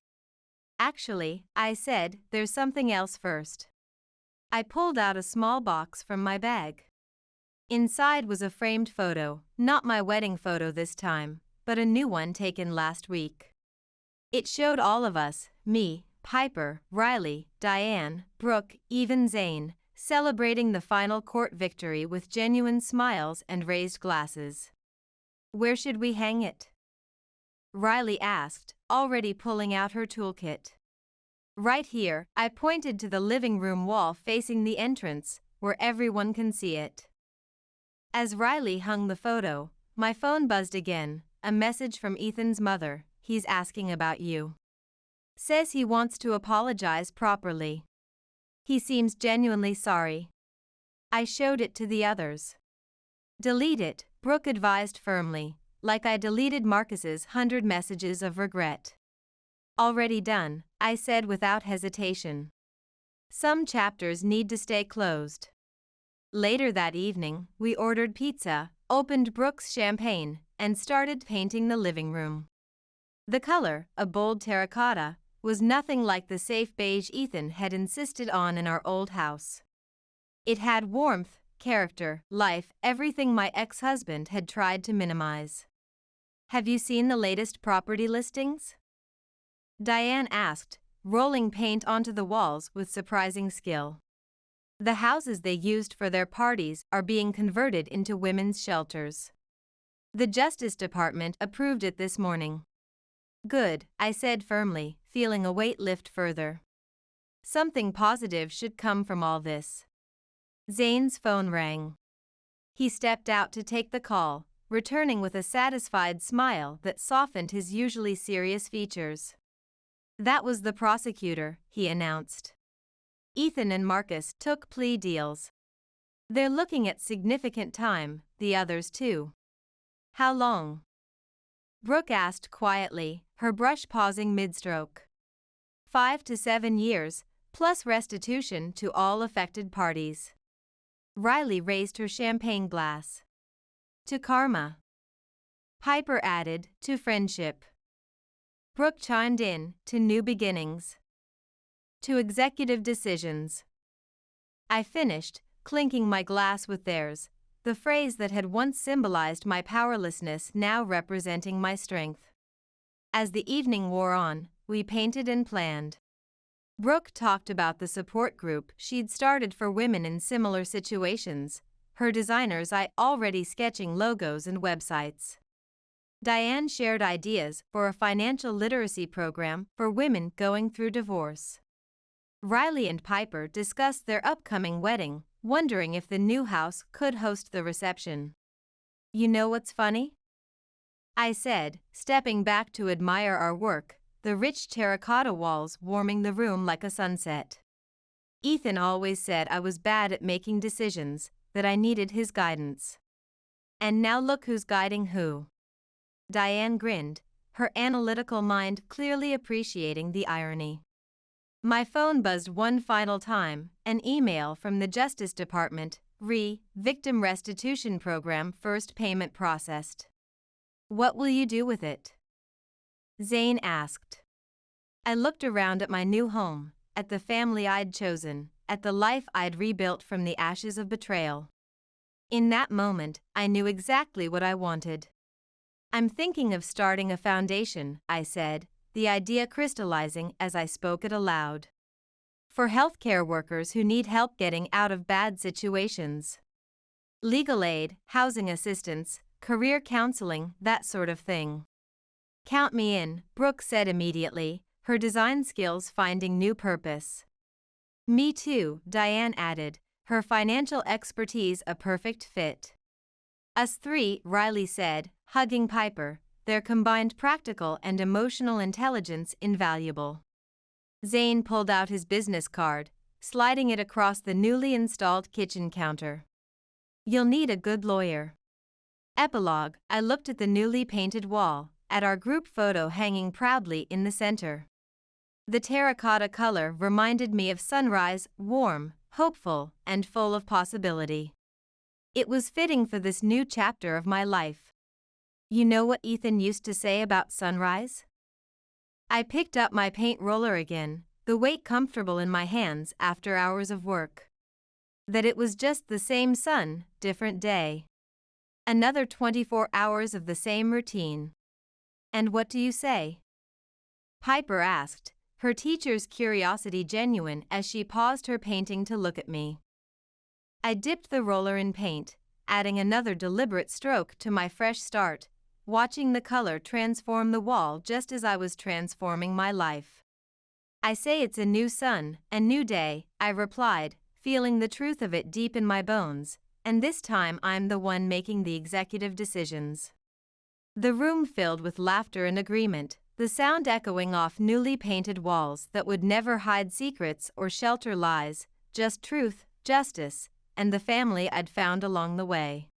Actually, I said, there's something else first. I pulled out a small box from my bag. Inside was a framed photo, not my wedding photo this time, but a new one taken last week. It showed all of us, me, Piper, Riley, Diane, Brooke, even Zane, celebrating the final court victory with genuine smiles and raised glasses. Where should we hang it? Riley asked, already pulling out her toolkit. Right here, I pointed to the living room wall facing the entrance, where everyone can see it. As Riley hung the photo, my phone buzzed again, a message from Ethan's mother. He's asking about you. Says he wants to apologize properly. He seems genuinely sorry. I showed it to the others. Delete it, Brooke advised firmly, like I deleted Marcus's 100 messages of regret. Already done, I said without hesitation. Some chapters need to stay closed. Later that evening, we ordered pizza, opened Brooke's champagne, and started painting the living room. The color, a bold terracotta, was nothing like the safe beige Ethan had insisted on in our old house. It had warmth, character, life, everything my ex-husband had tried to minimize. Have you seen the latest property listings? Diane asked, rolling paint onto the walls with surprising skill. The houses they used for their parties are being converted into women's shelters. The Justice Department approved it this morning. Good, I said firmly, feeling a weight lift further. Something positive should come from all this. Zane's phone rang. He stepped out to take the call, returning with a satisfied smile that softened his usually serious features. That was the prosecutor, he announced. Ethan and Marcus took plea deals. They're looking at significant time, the others too. How long? Brooke asked quietly, her brush pausing mid-stroke. 5 to 7 years, plus restitution to all affected parties. Riley raised her champagne glass. To karma. Piper added, to friendship. Brooke chimed in, to new beginnings. To executive decisions. I finished, clinking my glass with theirs, the phrase that had once symbolized my powerlessness now representing my strength. As the evening wore on, we painted and planned. Brooke talked about the support group she'd started for women in similar situations, her designers already sketching logos and websites. Diane shared ideas for a financial literacy program for women going through divorce. Riley and Piper discussed their upcoming wedding, wondering if the new house could host the reception. You know what's funny? I said, stepping back to admire our work, the rich terracotta walls warming the room like a sunset. Ethan always said I was bad at making decisions, that I needed his guidance. And now look who's guiding who. Diane grinned, her analytical mind clearly appreciating the irony. My phone buzzed one final time, an email from the Justice Department, Victim Restitution Program first payment processed. What will you do with it? Zane asked. I looked around at my new home, at the family I'd chosen, at the life I'd rebuilt from the ashes of betrayal. In that moment, I knew exactly what I wanted. I'm thinking of starting a foundation, I said, the idea crystallizing as I spoke it aloud. For healthcare workers who need help getting out of bad situations. Legal aid, housing assistance, career counseling, that sort of thing. Count me in, Brooke said immediately, her design skills finding new purpose. Me too, Diane added, her financial expertise a perfect fit. Us three, Riley said, hugging Piper, their combined practical and emotional intelligence invaluable. Zane pulled out his business card, sliding it across the newly installed kitchen counter. You'll need a good lawyer. Epilogue, I looked at the newly painted wall, at our group photo hanging proudly in the center. The terracotta color reminded me of sunrise, warm, hopeful, and full of possibility. It was fitting for this new chapter of my life. You know what Ethan used to say about sunrise? I picked up my paint roller again, the weight comfortable in my hands after hours of work. That it was just the same sun, different day. Another 24 hours of the same routine. And what do you say? Piper asked, her teacher's curiosity genuine as she paused her painting to look at me. I dipped the roller in paint, adding another deliberate stroke to my fresh start, watching the color transform the wall just as I was transforming my life. I say it's a new sun, a new day, I replied, feeling the truth of it deep in my bones, and this time I'm the one making the executive decisions. The room filled with laughter and agreement, the sound echoing off newly painted walls that would never hide secrets or shelter lies, just truth, justice, and the family I'd found along the way.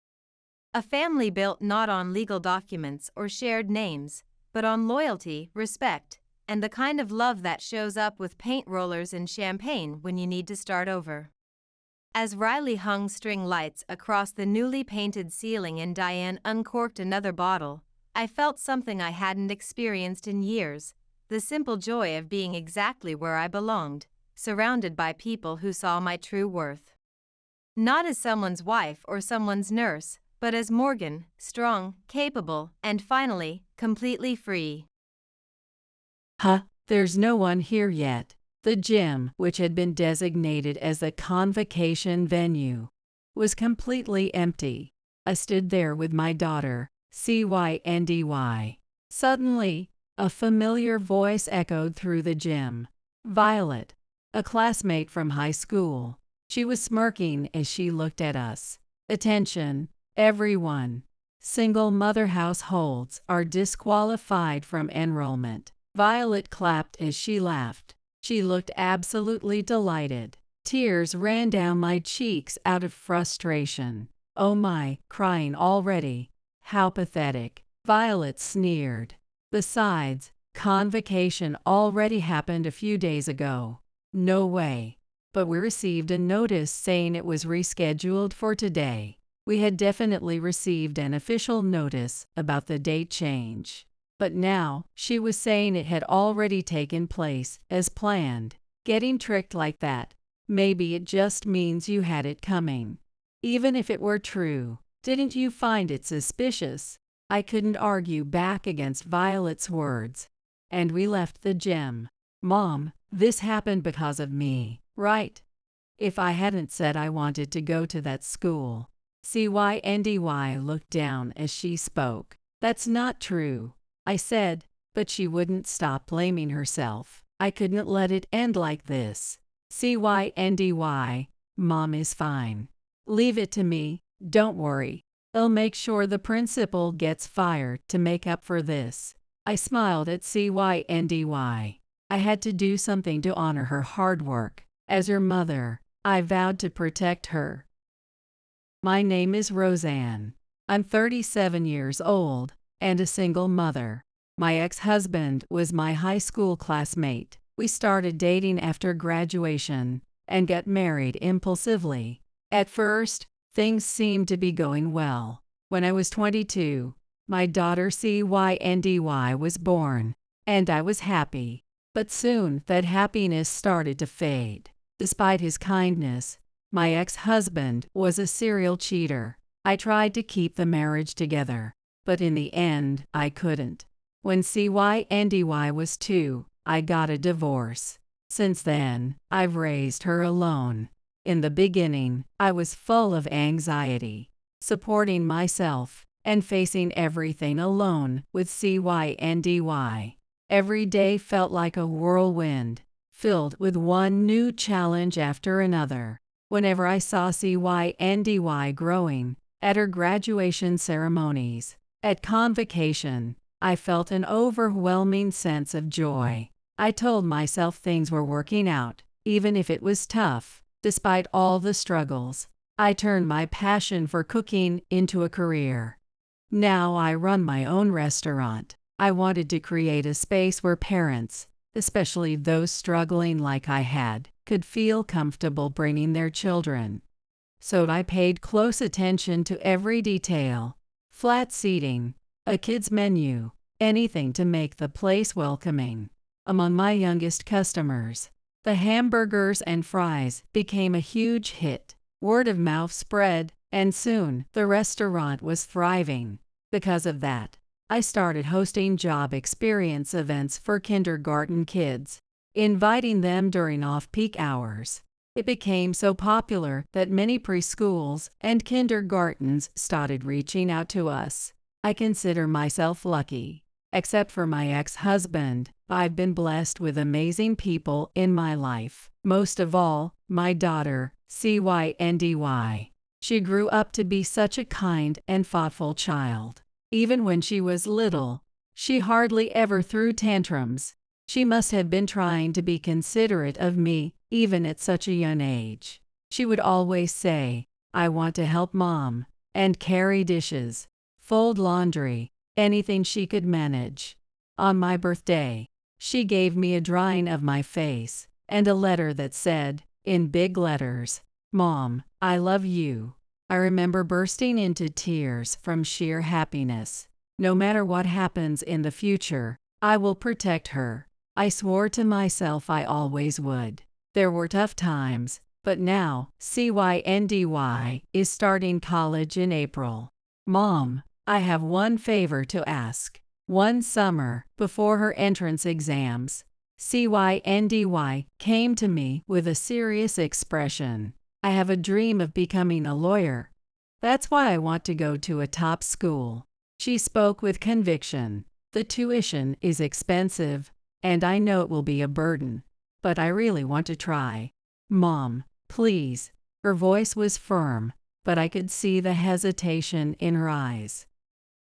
A family built not on legal documents or shared names, but on loyalty, respect, and the kind of love that shows up with paint rollers and champagne when you need to start over. As Riley hung string lights across the newly painted ceiling and Diane uncorked another bottle, I felt something I hadn't experienced in years, the simple joy of being exactly where I belonged, surrounded by people who saw my true worth. Not as someone's wife or someone's nurse, but as Morgan, strong, capable, and finally, completely free. There's no one here yet. The gym, which had been designated as a convocation venue, was completely empty. I stood there with my daughter, CYNDY. Suddenly, a familiar voice echoed through the gym. Violet, a classmate from high school. She was smirking as she looked at us. Attention, everyone. Single mother households are disqualified from enrollment. Violet clapped as she laughed. She looked absolutely delighted. Tears ran down my cheeks out of frustration. Oh my, crying already. How pathetic. Violet sneered. Besides, convocation already happened a few days ago. No way. But we received a notice saying it was rescheduled for today. We had definitely received an official notice about the date change. But now, she was saying it had already taken place as planned. Getting tricked like that, maybe it just means you had it coming. Even if it were true, didn't you find it suspicious? I couldn't argue back against Violet's words. And we left the gym. Mom, this happened because of me, right? If I hadn't said I wanted to go to that school. CYNDY looked down as she spoke. That's not true, I said, but she wouldn't stop blaming herself. I couldn't let it end like this. CYNDY, Mom is fine. Leave it to me, don't worry. I'll make sure the principal gets fired to make up for this. I smiled at CYNDY. I had to do something to honor her hard work. As her mother, I vowed to protect her. My name is Roseanne. I'm 37 years old and a single mother. My ex-husband was my high school classmate. We started dating after graduation and got married impulsively. At first, things seemed to be going well. When I was 22, my daughter CYNDY was born, and I was happy. But soon that happiness started to fade. Despite his kindness, my ex-husband was a serial cheater. I tried to keep the marriage together, but in the end, I couldn't. When CYNDY was 2, I got a divorce. Since then, I've raised her alone. In the beginning, I was full of anxiety, supporting myself, and facing everything alone with CYNDY. Every day felt like a whirlwind, filled with one new challenge after another. Whenever I saw CYNDY growing, at her graduation ceremonies, at convocation, I felt an overwhelming sense of joy. I told myself things were working out, even if it was tough. Despite all the struggles, I turned my passion for cooking into a career. Now I run my own restaurant. I wanted to create a space where parents, especially those struggling like I had, could feel comfortable bringing their children. So I paid close attention to every detail: flat seating, a kids' menu, anything to make the place welcoming. Among my youngest customers, the hamburgers and fries became a huge hit. Word of mouth spread, and soon the restaurant was thriving. Because of that, I started hosting job experience events for kindergarten kids, inviting them during off-peak hours. It became so popular that many preschools and kindergartens started reaching out to us. I consider myself lucky. Except for my ex-husband, I've been blessed with amazing people in my life. Most of all, my daughter, CYNDY. She grew up to be such a kind and thoughtful child. Even when she was little, she hardly ever threw tantrums. She must have been trying to be considerate of me, even at such a young age. She would always say, "I want to help Mom," and carry dishes, fold laundry, anything she could manage. On my birthday, she gave me a drawing of my face and a letter that said, in big letters, "Mom, I love you." I remember bursting into tears from sheer happiness. No matter what happens in the future, I will protect her. I swore to myself I always would. There were tough times, but now CYNDY is starting college in April. Mom, I have one favor to ask. One summer, before her entrance exams, CYNDY came to me with a serious expression. "I have a dream of becoming a lawyer. That's why I want to go to a top school." She spoke with conviction. "The tuition is expensive, and I know it will be a burden, but I really want to try. Mom, please." Her voice was firm, but I could see the hesitation in her eyes.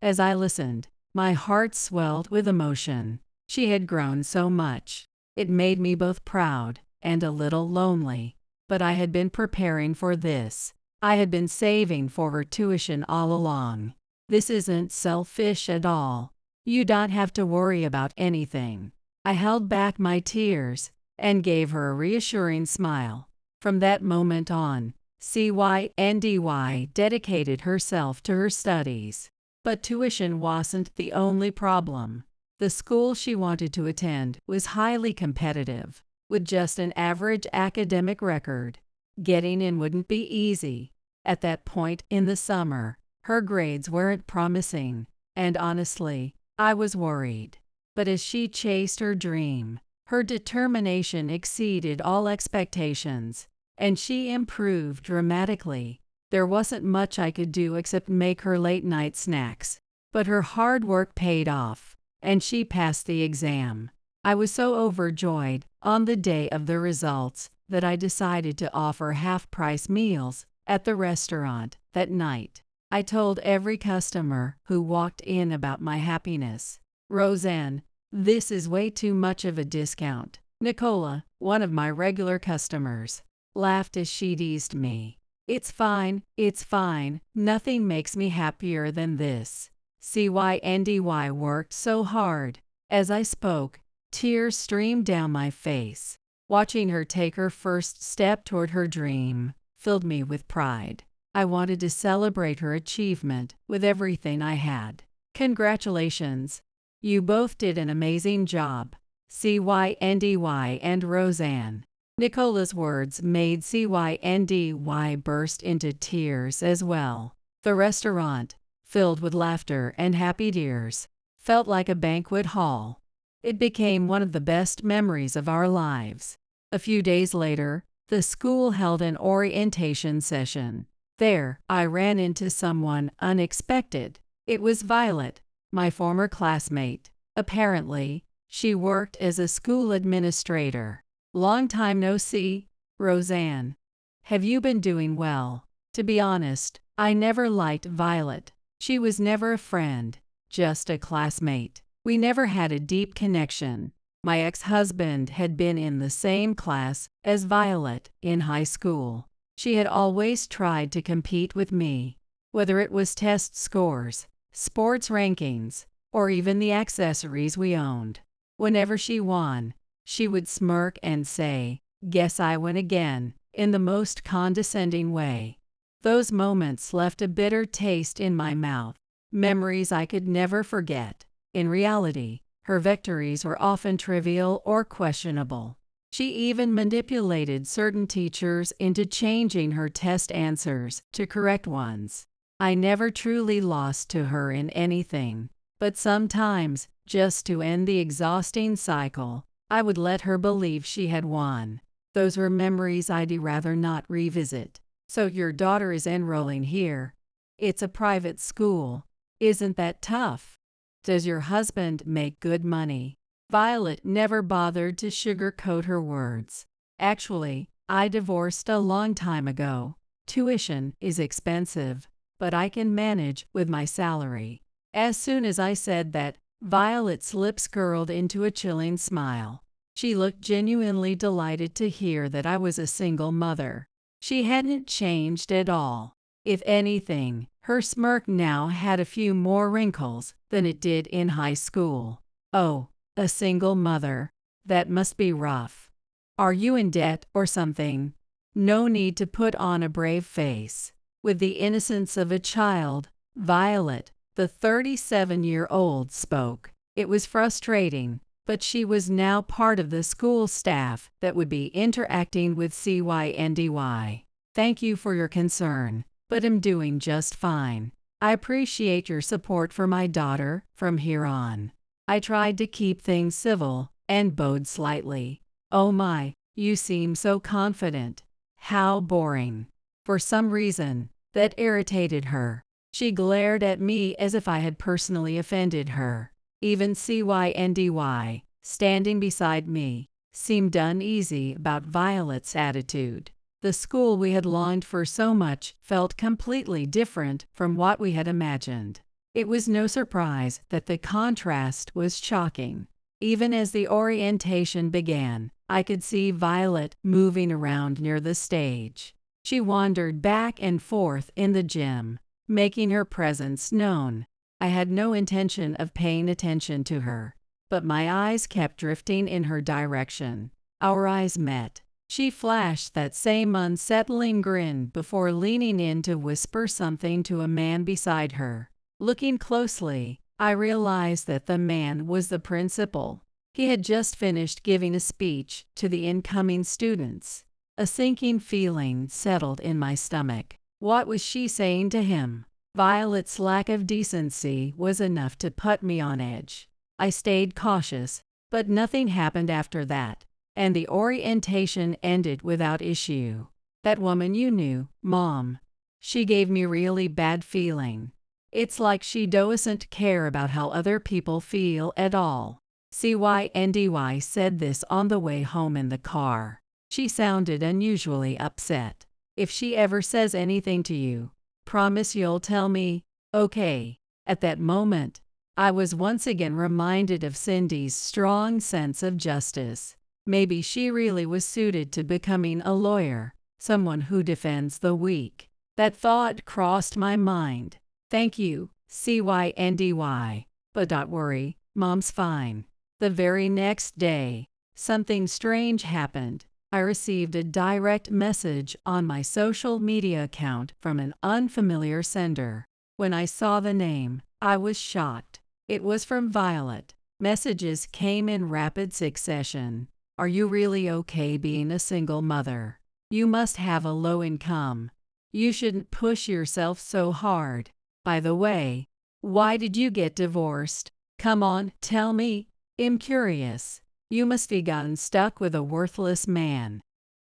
As I listened, my heart swelled with emotion. She had grown so much. It made me both proud and a little lonely. But I had been preparing for this. I had been saving for her tuition all along. This isn't selfish at all. You don't have to worry about anything. I held back my tears and gave her a reassuring smile. From that moment on, CYNDY dedicated herself to her studies. But tuition wasn't the only problem. The school she wanted to attend was highly competitive. With just an average academic record, getting in wouldn't be easy. At that point in the summer, her grades weren't promising, and honestly, I was worried. But as she chased her dream, her determination exceeded all expectations, and she improved dramatically. There wasn't much I could do except make her late-night snacks, but her hard work paid off, and she passed the exam. I was so overjoyed on the day of the results that I decided to offer half-price meals at the restaurant that night. I told every customer who walked in about my happiness. "Roseanne, this is way too much of a discount." Nicola, one of my regular customers, laughed as she teased me. It's fine, nothing makes me happier than this." CYNDY worked so hard. As I spoke, tears streamed down my face. Watching her take her first step toward her dream filled me with pride. I wanted to celebrate her achievement with everything I had. "Congratulations. You both did an amazing job, CYNDY and Roseanne." Nicola's words made CYNDY burst into tears as well. The restaurant, filled with laughter and happy tears, felt like a banquet hall. It became one of the best memories of our lives. A few days later, the school held an orientation session. There, I ran into someone unexpected. It was Violet, my former classmate. Apparently, she worked as a school administrator. Long time no see, Roseanne. Have you been doing well? To be honest, I never liked Violet. She was never a friend, just a classmate. We never had a deep connection. My ex-husband had been in the same class as Violet in high school. She had always tried to compete with me, whether it was test scores, sports rankings, or even the accessories we owned. Whenever she won, she would smirk and say, "Guess I win again," in the most condescending way. Those moments left a bitter taste in my mouth, memories I could never forget. In reality, her victories were often trivial or questionable. She even manipulated certain teachers into changing her test answers to correct ones. I never truly lost to her in anything, but sometimes, just to end the exhausting cycle, I would let her believe she had won. Those were memories I'd rather not revisit. So your daughter is enrolling here. It's a private school. Isn't that tough? Does your husband make good money? Violet never bothered to sugarcoat her words. Actually, I divorced a long time ago. Tuition is expensive, but I can manage with my salary. As soon as I said that, Violet's lips curled into a chilling smile. She looked genuinely delighted to hear that I was a single mother. She hadn't changed at all. If anything, her smirk now had a few more wrinkles than it did in high school. Oh, a single mother. That must be rough. Are you in debt or something? No need to put on a brave face. With the innocence of a child, Violet, the 37-year-old, spoke. It was frustrating, but she was now part of the school staff that would be interacting with CYNDY. Thank you for your concern, but I'm doing just fine. I appreciate your support for my daughter from here on. I tried to keep things civil and bowed slightly. Oh my, you seem so confident. How boring. For some reason, that irritated her. She glared at me as if I had personally offended her. Even CYNDY, standing beside me, seemed uneasy about Violet's attitude. The school we had longed for so much felt completely different from what we had imagined. It was no surprise that the contrast was shocking. Even as the orientation began, I could see Violet moving around near the stage. She wandered back and forth in the gym, making her presence known. I had no intention of paying attention to her, but my eyes kept drifting in her direction. Our eyes met. She flashed that same unsettling grin before leaning in to whisper something to a man beside her. Looking closely, I realized that the man was the principal. He had just finished giving a speech to the incoming students. A sinking feeling settled in my stomach. What was she saying to him? Violet's lack of decency was enough to put me on edge. I stayed cautious, but nothing happened after that, and the orientation ended without issue. That woman you knew, Mom. She gave me really bad feeling. It's like she doesn't care about how other people feel at all. CYNDY said this on the way home in the car. She sounded unusually upset. If she ever says anything to you, promise you'll tell me, okay? At that moment, I was once again reminded of Cindy's strong sense of justice. Maybe she really was suited to becoming a lawyer, someone who defends the weak. That thought crossed my mind. Thank you, CYNDY. But don't worry, Mom's fine. The very next day, something strange happened. I received a direct message on my social media account from an unfamiliar sender. When I saw the name, I was shocked. It was from Violet. Messages came in rapid succession. Are you really okay being a single mother? You must have a low income. You shouldn't push yourself so hard. By the way, why did you get divorced? Come on, tell me. I'm curious. You must be gotten stuck with a worthless man.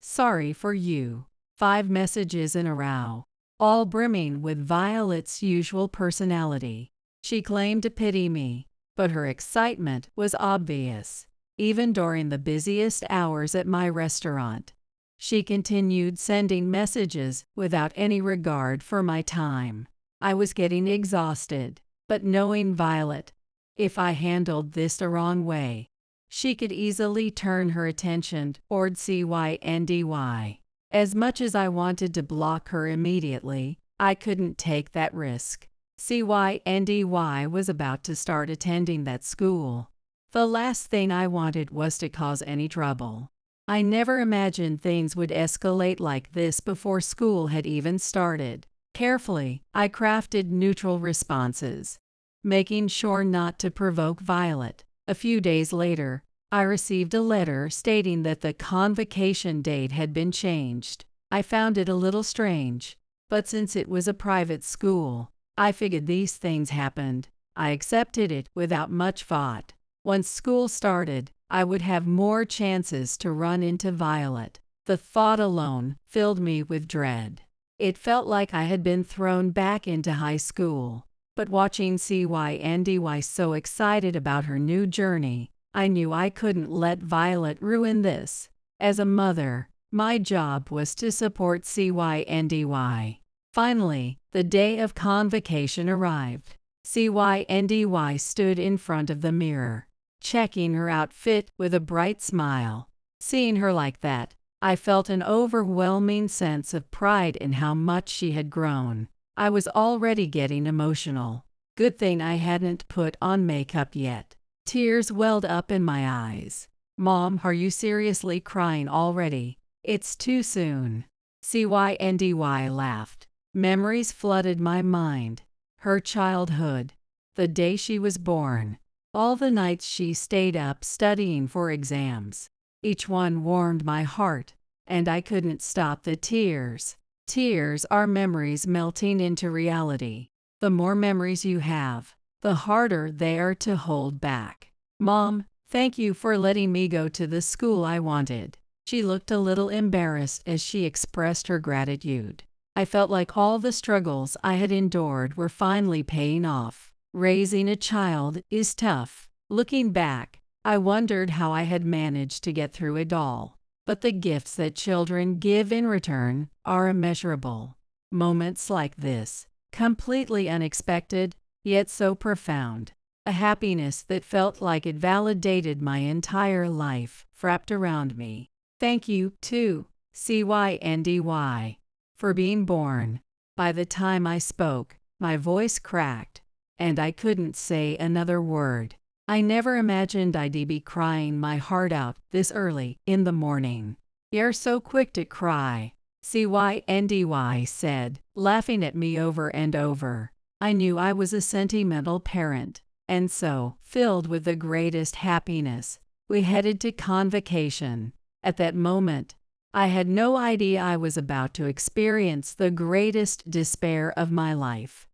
Sorry for you. 5 messages in a row, all brimming with Violet's usual personality. She claimed to pity me, but her excitement was obvious. Even during the busiest hours at my restaurant, she continued sending messages without any regard for my time. I was getting exhausted, but knowing Violet, if I handled this the wrong way, she could easily turn her attention toward CYNDY. As much as I wanted to block her immediately, I couldn't take that risk. CYNDY was about to start attending that school. The last thing I wanted was to cause any trouble. I never imagined things would escalate like this before school had even started. Carefully, I crafted neutral responses, making sure not to provoke Violet. A few days later, I received a letter stating that the convocation date had been changed. I found it a little strange, but since it was a private school, I figured these things happened. I accepted it without much thought. Once school started, I would have more chances to run into Violet. The thought alone filled me with dread. It felt like I had been thrown back into high school. But watching CYNDY so excited about her new journey, I knew I couldn't let Violet ruin this. As a mother, my job was to support CYNDY. Finally, the day of convocation arrived. CYNDY stood in front of the mirror, checking her outfit with a bright smile. Seeing her like that, I felt an overwhelming sense of pride in how much she had grown. I was already getting emotional. Good thing I hadn't put on makeup yet. Tears welled up in my eyes. Mom, are you seriously crying already? It's too soon. CYNDY laughed. Memories flooded my mind. Her childhood, the day she was born, all the nights she stayed up studying for exams. Each one warmed my heart, and I couldn't stop the tears. Tears are memories melting into reality. The more memories you have, the harder they are to hold back. Mom, thank you for letting me go to the school I wanted. She looked a little embarrassed as she expressed her gratitude. I felt like all the struggles I had endured were finally paying off. Raising a child is tough. Looking back, I wondered how I had managed to get through it all. But the gifts that children give in return are immeasurable. Moments like this, completely unexpected, yet so profound. A happiness that felt like it validated my entire life, wrapped around me. Thank you, too, CYNDY, for being born. By the time I spoke, my voice cracked, and I couldn't say another word. I never imagined I'd be crying my heart out this early in the morning. You're so quick to cry, CYNDY said, laughing at me over and over. I knew I was a sentimental parent, and so, filled with the greatest happiness, we headed to convocation. At that moment, I had no idea I was about to experience the greatest despair of my life.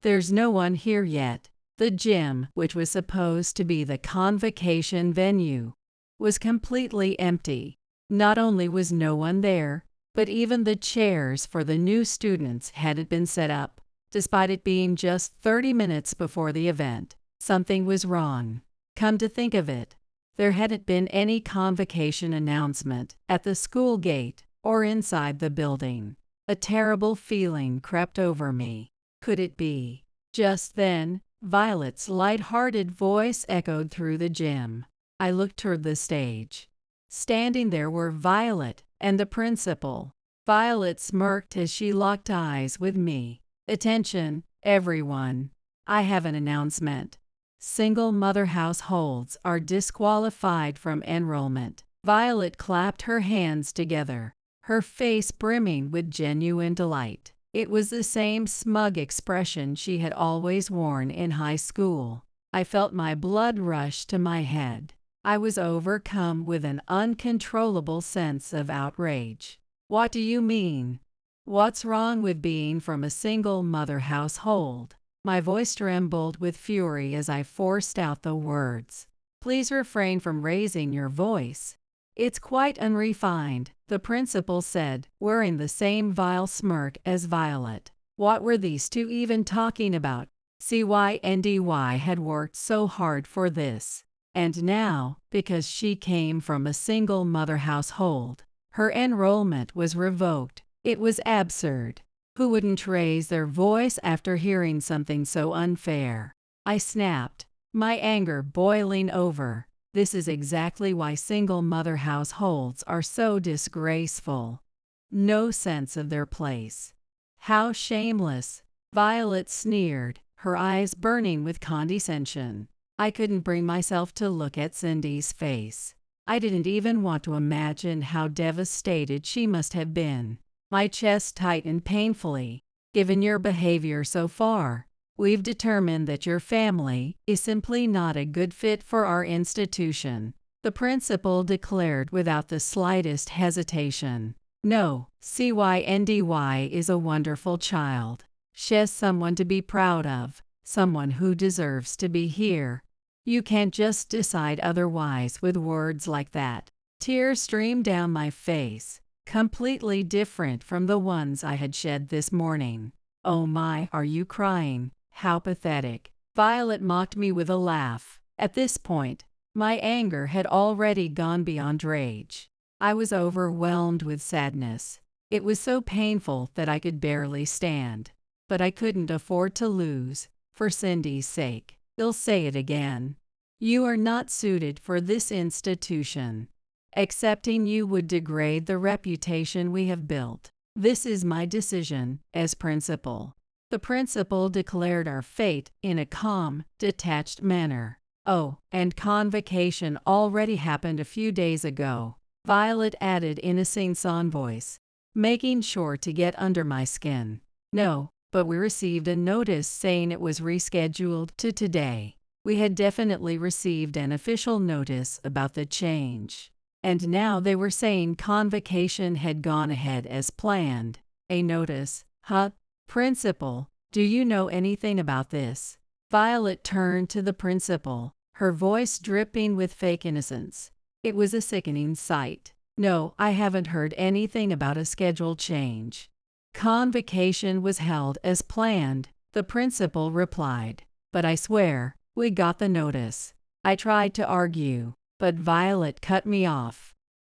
There's no one here yet. The gym, which was supposed to be the convocation venue, was completely empty. Not only was no one there, but even the chairs for the new students hadn't been set up. Despite it being just 30 minutes before the event, something was wrong. Come to think of it, there hadn't been any convocation announcement at the school gate or inside the building. A terrible feeling crept over me. Could it be? Just then, Violet's light-hearted voice echoed through the gym. I looked toward the stage. Standing there were Violet and the principal. Violet smirked as she locked eyes with me. Attention, everyone. I have an announcement. Single mother households are disqualified from enrollment. Violet clapped her hands together, her face brimming with genuine delight. It was the same smug expression she had always worn in high school. I felt my blood rush to my head. I was overcome with an uncontrollable sense of outrage. What do you mean? What's wrong with being from a single mother household? My voice trembled with fury as I forced out the words. Please refrain from raising your voice. It's quite unrefined, the principal said, wearing the same vile smirk as Violet. What were these two even talking about? CYNDY had worked so hard for this. And now, because she came from a single mother household, her enrollment was revoked. It was absurd. Who wouldn't raise their voice after hearing something so unfair? I snapped, my anger boiling over. This is exactly why single mother households are so disgraceful. No sense of their place. How shameless! Violet sneered, her eyes burning with condescension. I couldn't bring myself to look at Cindy's face. I didn't even want to imagine how devastated she must have been. My chest tightened painfully. Given your behavior so far, we've determined that your family is simply not a good fit for our institution, the principal declared without the slightest hesitation. No, CYNDY is a wonderful child. She's someone to be proud of, someone who deserves to be here. You can't just decide otherwise with words like that. Tears streamed down my face, completely different from the ones I had shed this morning. Oh my, are you crying? How pathetic. Violet mocked me with a laugh. At this point, my anger had already gone beyond rage. I was overwhelmed with sadness. It was so painful that I could barely stand. But I couldn't afford to lose, for Cindy's sake. I'll say it again. You are not suited for this institution. Accepting you would degrade the reputation we have built. This is my decision, as principal. The principal declared our fate in a calm, detached manner. Oh, and convocation already happened a few days ago, Violet added in a sing-song voice, making sure to get under my skin. No, but we received a notice saying it was rescheduled to today. We had definitely received an official notice about the change. And now they were saying convocation had gone ahead as planned. A notice? Huh? Principal, do you know anything about this? Violet turned to the principal, her voice dripping with fake innocence. It was a sickening sight. No, I haven't heard anything about a schedule change. Convocation was held as planned, the principal replied. But I swear, we got the notice. I tried to argue, but Violet cut me off.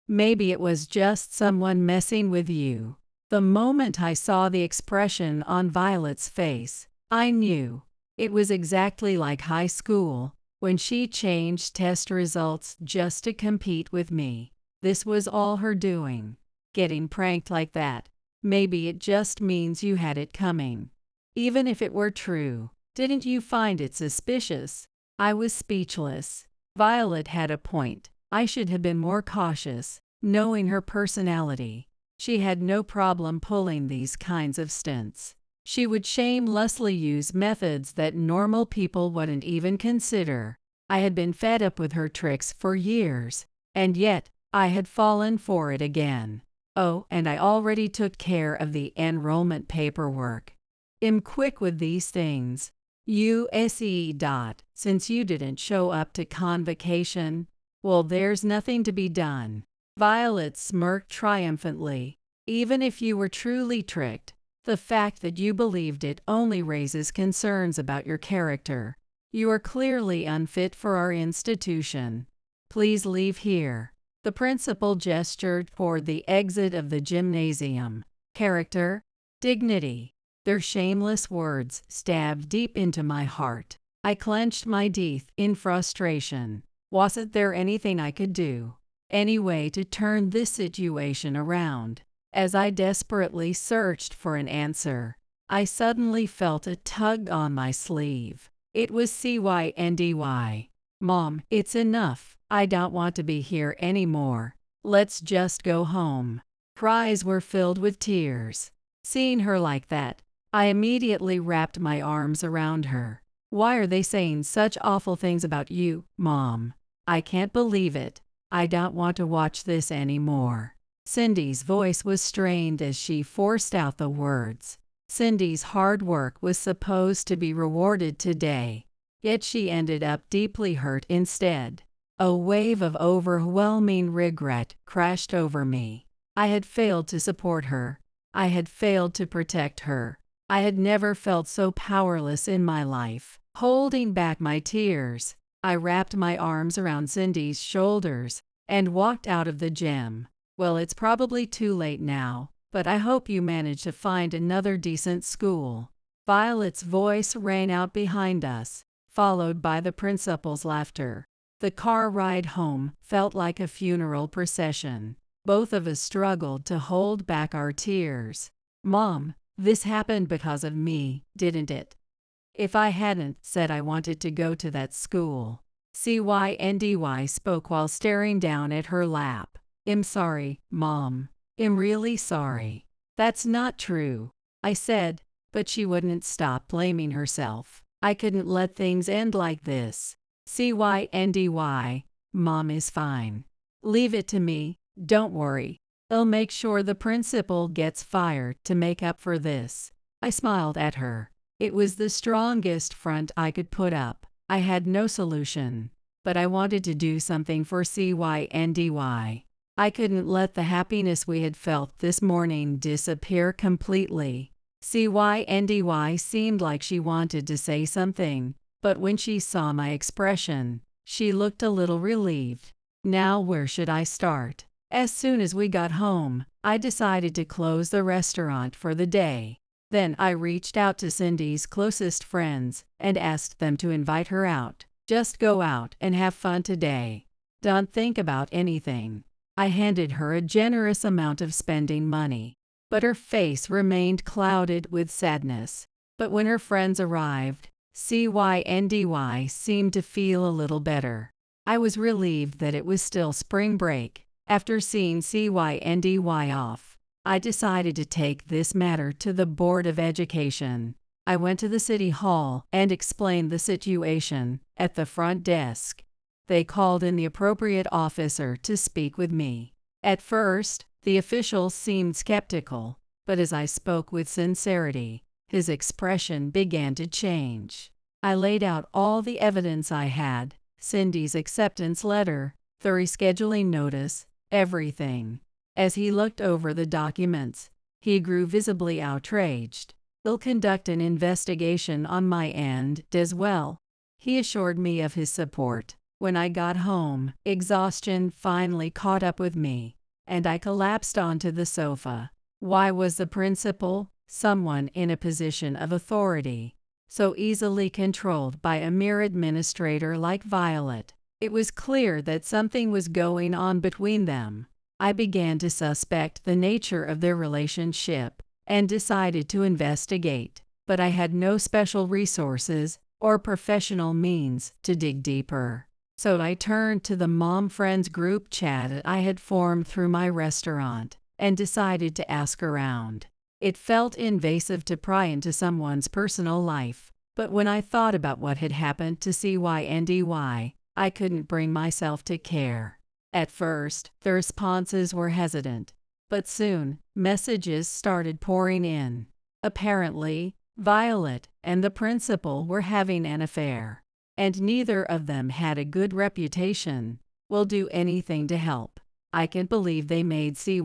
Maybe it was just someone messing with you. The moment I saw the expression on Violet's face, I knew. It was exactly like high school, when she changed test results just to compete with me. This was all her doing. Getting pranked like that. Maybe it just means you had it coming. Even if it were true, didn't you find it suspicious? I was speechless. Violet had a point. I should have been more cautious, knowing her personality. She had no problem pulling these kinds of stunts. She would shamelessly use methods that normal people wouldn't even consider. I had been fed up with her tricks for years, and yet I had fallen for it again. Oh, and I already took care of the enrollment paperwork. I'm quick with these things. Since you didn't show up to convocation, well, there's nothing to be done. Violet smirked triumphantly. Even if you were truly tricked, the fact that you believed it only raises concerns about your character. You are clearly unfit for our institution. Please leave here. The principal gestured toward the exit of the gymnasium. Character, dignity. Their shameless words stabbed deep into my heart. I clenched my teeth in frustration. Wasn't there anything I could do? Any way to turn this situation around? As I desperately searched for an answer, I suddenly felt a tug on my sleeve. It was CYNDY. Mom, it's enough. I don't want to be here anymore. Let's just go home. Cries were filled with tears. Seeing her like that, I immediately wrapped my arms around her. Why are they saying such awful things about you, Mom? I can't believe it. I don't want to watch this anymore. Cindy's voice was strained as she forced out the words. Cindy's hard work was supposed to be rewarded today, yet she ended up deeply hurt instead. A wave of overwhelming regret crashed over me. I had failed to support her. I had failed to protect her. I had never felt so powerless in my life. Holding back my tears, I wrapped my arms around Cindy's shoulders and walked out of the gym. Well, it's probably too late now, but I hope you manage to find another decent school. Violet's voice rang out behind us, followed by the principal's laughter. The car ride home felt like a funeral procession. Both of us struggled to hold back our tears. Mom, this happened because of me, didn't it? If I hadn't said I wanted to go to that school. Cindy spoke while staring down at her lap. I'm sorry, Mom. I'm really sorry. That's not true, I said, but she wouldn't stop blaming herself. I couldn't let things end like this. Cindy, Mom is fine. Leave it to me, don't worry. I'll make sure the principal gets fired to make up for this. I smiled at her. It was the strongest front I could put up. I had no solution, but I wanted to do something for Cindy. I couldn't let the happiness we had felt this morning disappear completely. Cindy seemed like she wanted to say something, but when she saw my expression, she looked a little relieved. Now where should I start? As soon as we got home, I decided to close the restaurant for the day. Then I reached out to Cindy's closest friends and asked them to invite her out. Just go out and have fun today. Don't think about anything. I handed her a generous amount of spending money, but her face remained clouded with sadness. But when her friends arrived, Cindy seemed to feel a little better. I was relieved that it was still spring break. After seeing Cindy off, I decided to take this matter to the Board of Education. I went to the city hall and explained the situation at the front desk. They called in the appropriate officer to speak with me. At first, the official seemed skeptical, but as I spoke with sincerity, his expression began to change. I laid out all the evidence I had, Cindy's acceptance letter, the rescheduling notice, everything. As he looked over the documents, he grew visibly outraged. They'll conduct an investigation on my end as well. He assured me of his support. When I got home, exhaustion finally caught up with me, and I collapsed onto the sofa. Why was the principal, someone in a position of authority, so easily controlled by a mere administrator like Violet? It was clear that something was going on between them. I began to suspect the nature of their relationship and decided to investigate, but I had no special resources or professional means to dig deeper. So I turned to the Mom Friends group chat I had formed through my restaurant and decided to ask around. It felt invasive to pry into someone's personal life, but when I thought about what had happened to Cindy, I couldn't bring myself to care. At first, the responses were hesitant, but soon, messages started pouring in. Apparently, Violet and the principal were having an affair, and neither of them had a good reputation. Will do anything to help. I can't believe they made Cindy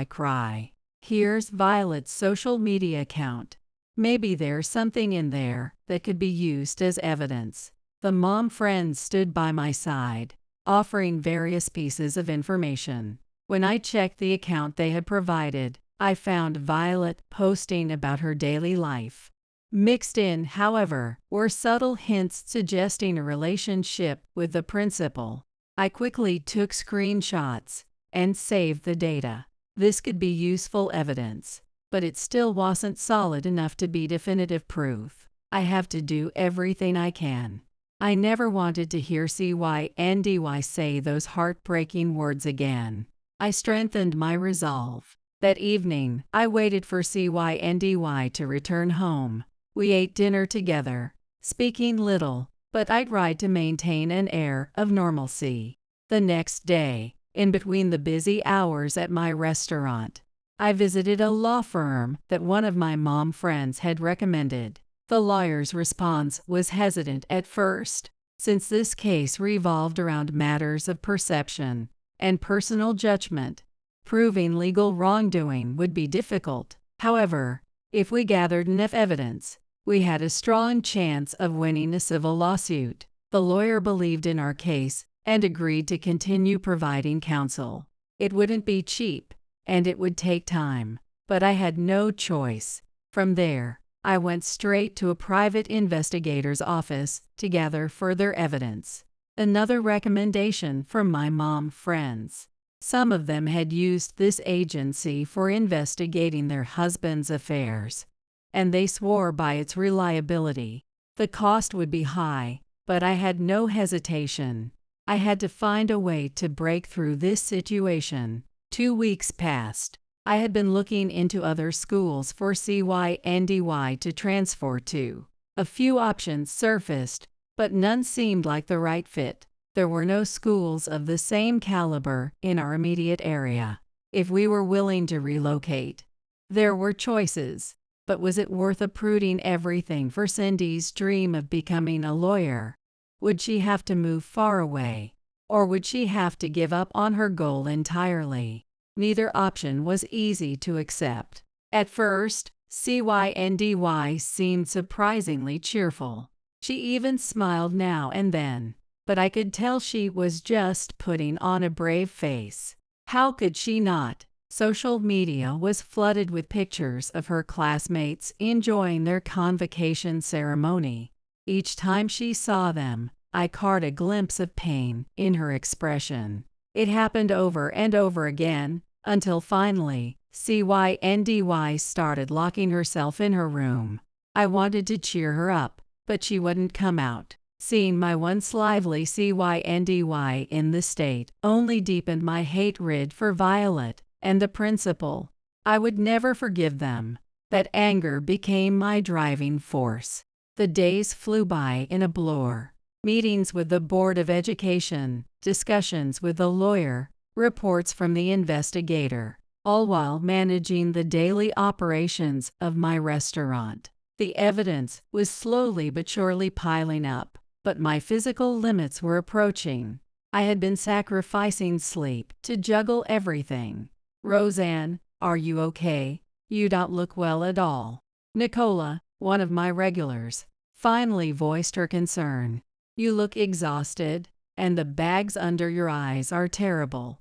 cry. Here's Violet's social media account. Maybe there's something in there that could be used as evidence. The Mom Friends stood by my side, offering various pieces of information. When I checked the account they had provided, I found Violet posting about her daily life. Mixed in, however, were subtle hints suggesting a relationship with the principal. I quickly took screenshots and saved the data. This could be useful evidence, but it still wasn't solid enough to be definitive proof. I have to do everything I can. I never wanted to hear Cindy say those heartbreaking words again. I strengthened my resolve. That evening, I waited for Cindy to return home. We ate dinner together, speaking little, but I tried to maintain an air of normalcy. The next day, In between the busy hours at my restaurant, I visited a law firm that one of my mom friends had recommended. The lawyer's response was hesitant at first, since this case revolved around matters of perception and personal judgment. Proving legal wrongdoing would be difficult. However, if we gathered enough evidence, we had a strong chance of winning a civil lawsuit. The lawyer believed in our case and agreed to continue providing counsel. It wouldn't be cheap, and it would take time, but I had no choice. From there, I went straight to a private investigator's office to gather further evidence. Another recommendation from my mom friends. Some of them had used this agency for investigating their husbands' affairs, and they swore by its reliability. The cost would be high, but I had no hesitation. I had to find a way to break through this situation. 2 weeks passed. I had been looking into other schools for CYNDY to transfer to. A few options surfaced, but none seemed like the right fit. There were no schools of the same caliber in our immediate area. If we were willing to relocate, there were choices, but was it worth uprooting everything for Cindy's dream of becoming a lawyer? Would she have to move far away, or would she have to give up on her goal entirely? Neither option was easy to accept. At first, CYNDY seemed surprisingly cheerful. She even smiled now and then, but I could tell she was just putting on a brave face. How could she not? Social media was flooded with pictures of her classmates enjoying their convocation ceremony. Each time she saw them, I caught a glimpse of pain in her expression. It happened over and over again, until finally, CYNDY started locking herself in her room. I wanted to cheer her up, but she wouldn't come out. Seeing my once lively CYNDY in this state only deepened my hatred for Violet and the principal. I would never forgive them. That anger became my driving force. The days flew by in a blur. Meetings with the Board of Education, discussions with the lawyer, reports from the investigator, all while managing the daily operations of my restaurant. The evidence was slowly but surely piling up, but my physical limits were approaching. I had been sacrificing sleep to juggle everything. "Roseanne, are you okay? You don't look well at all." Nicola, one of my regulars, finally voiced her concern. "You look exhausted, and the bags under your eyes are terrible.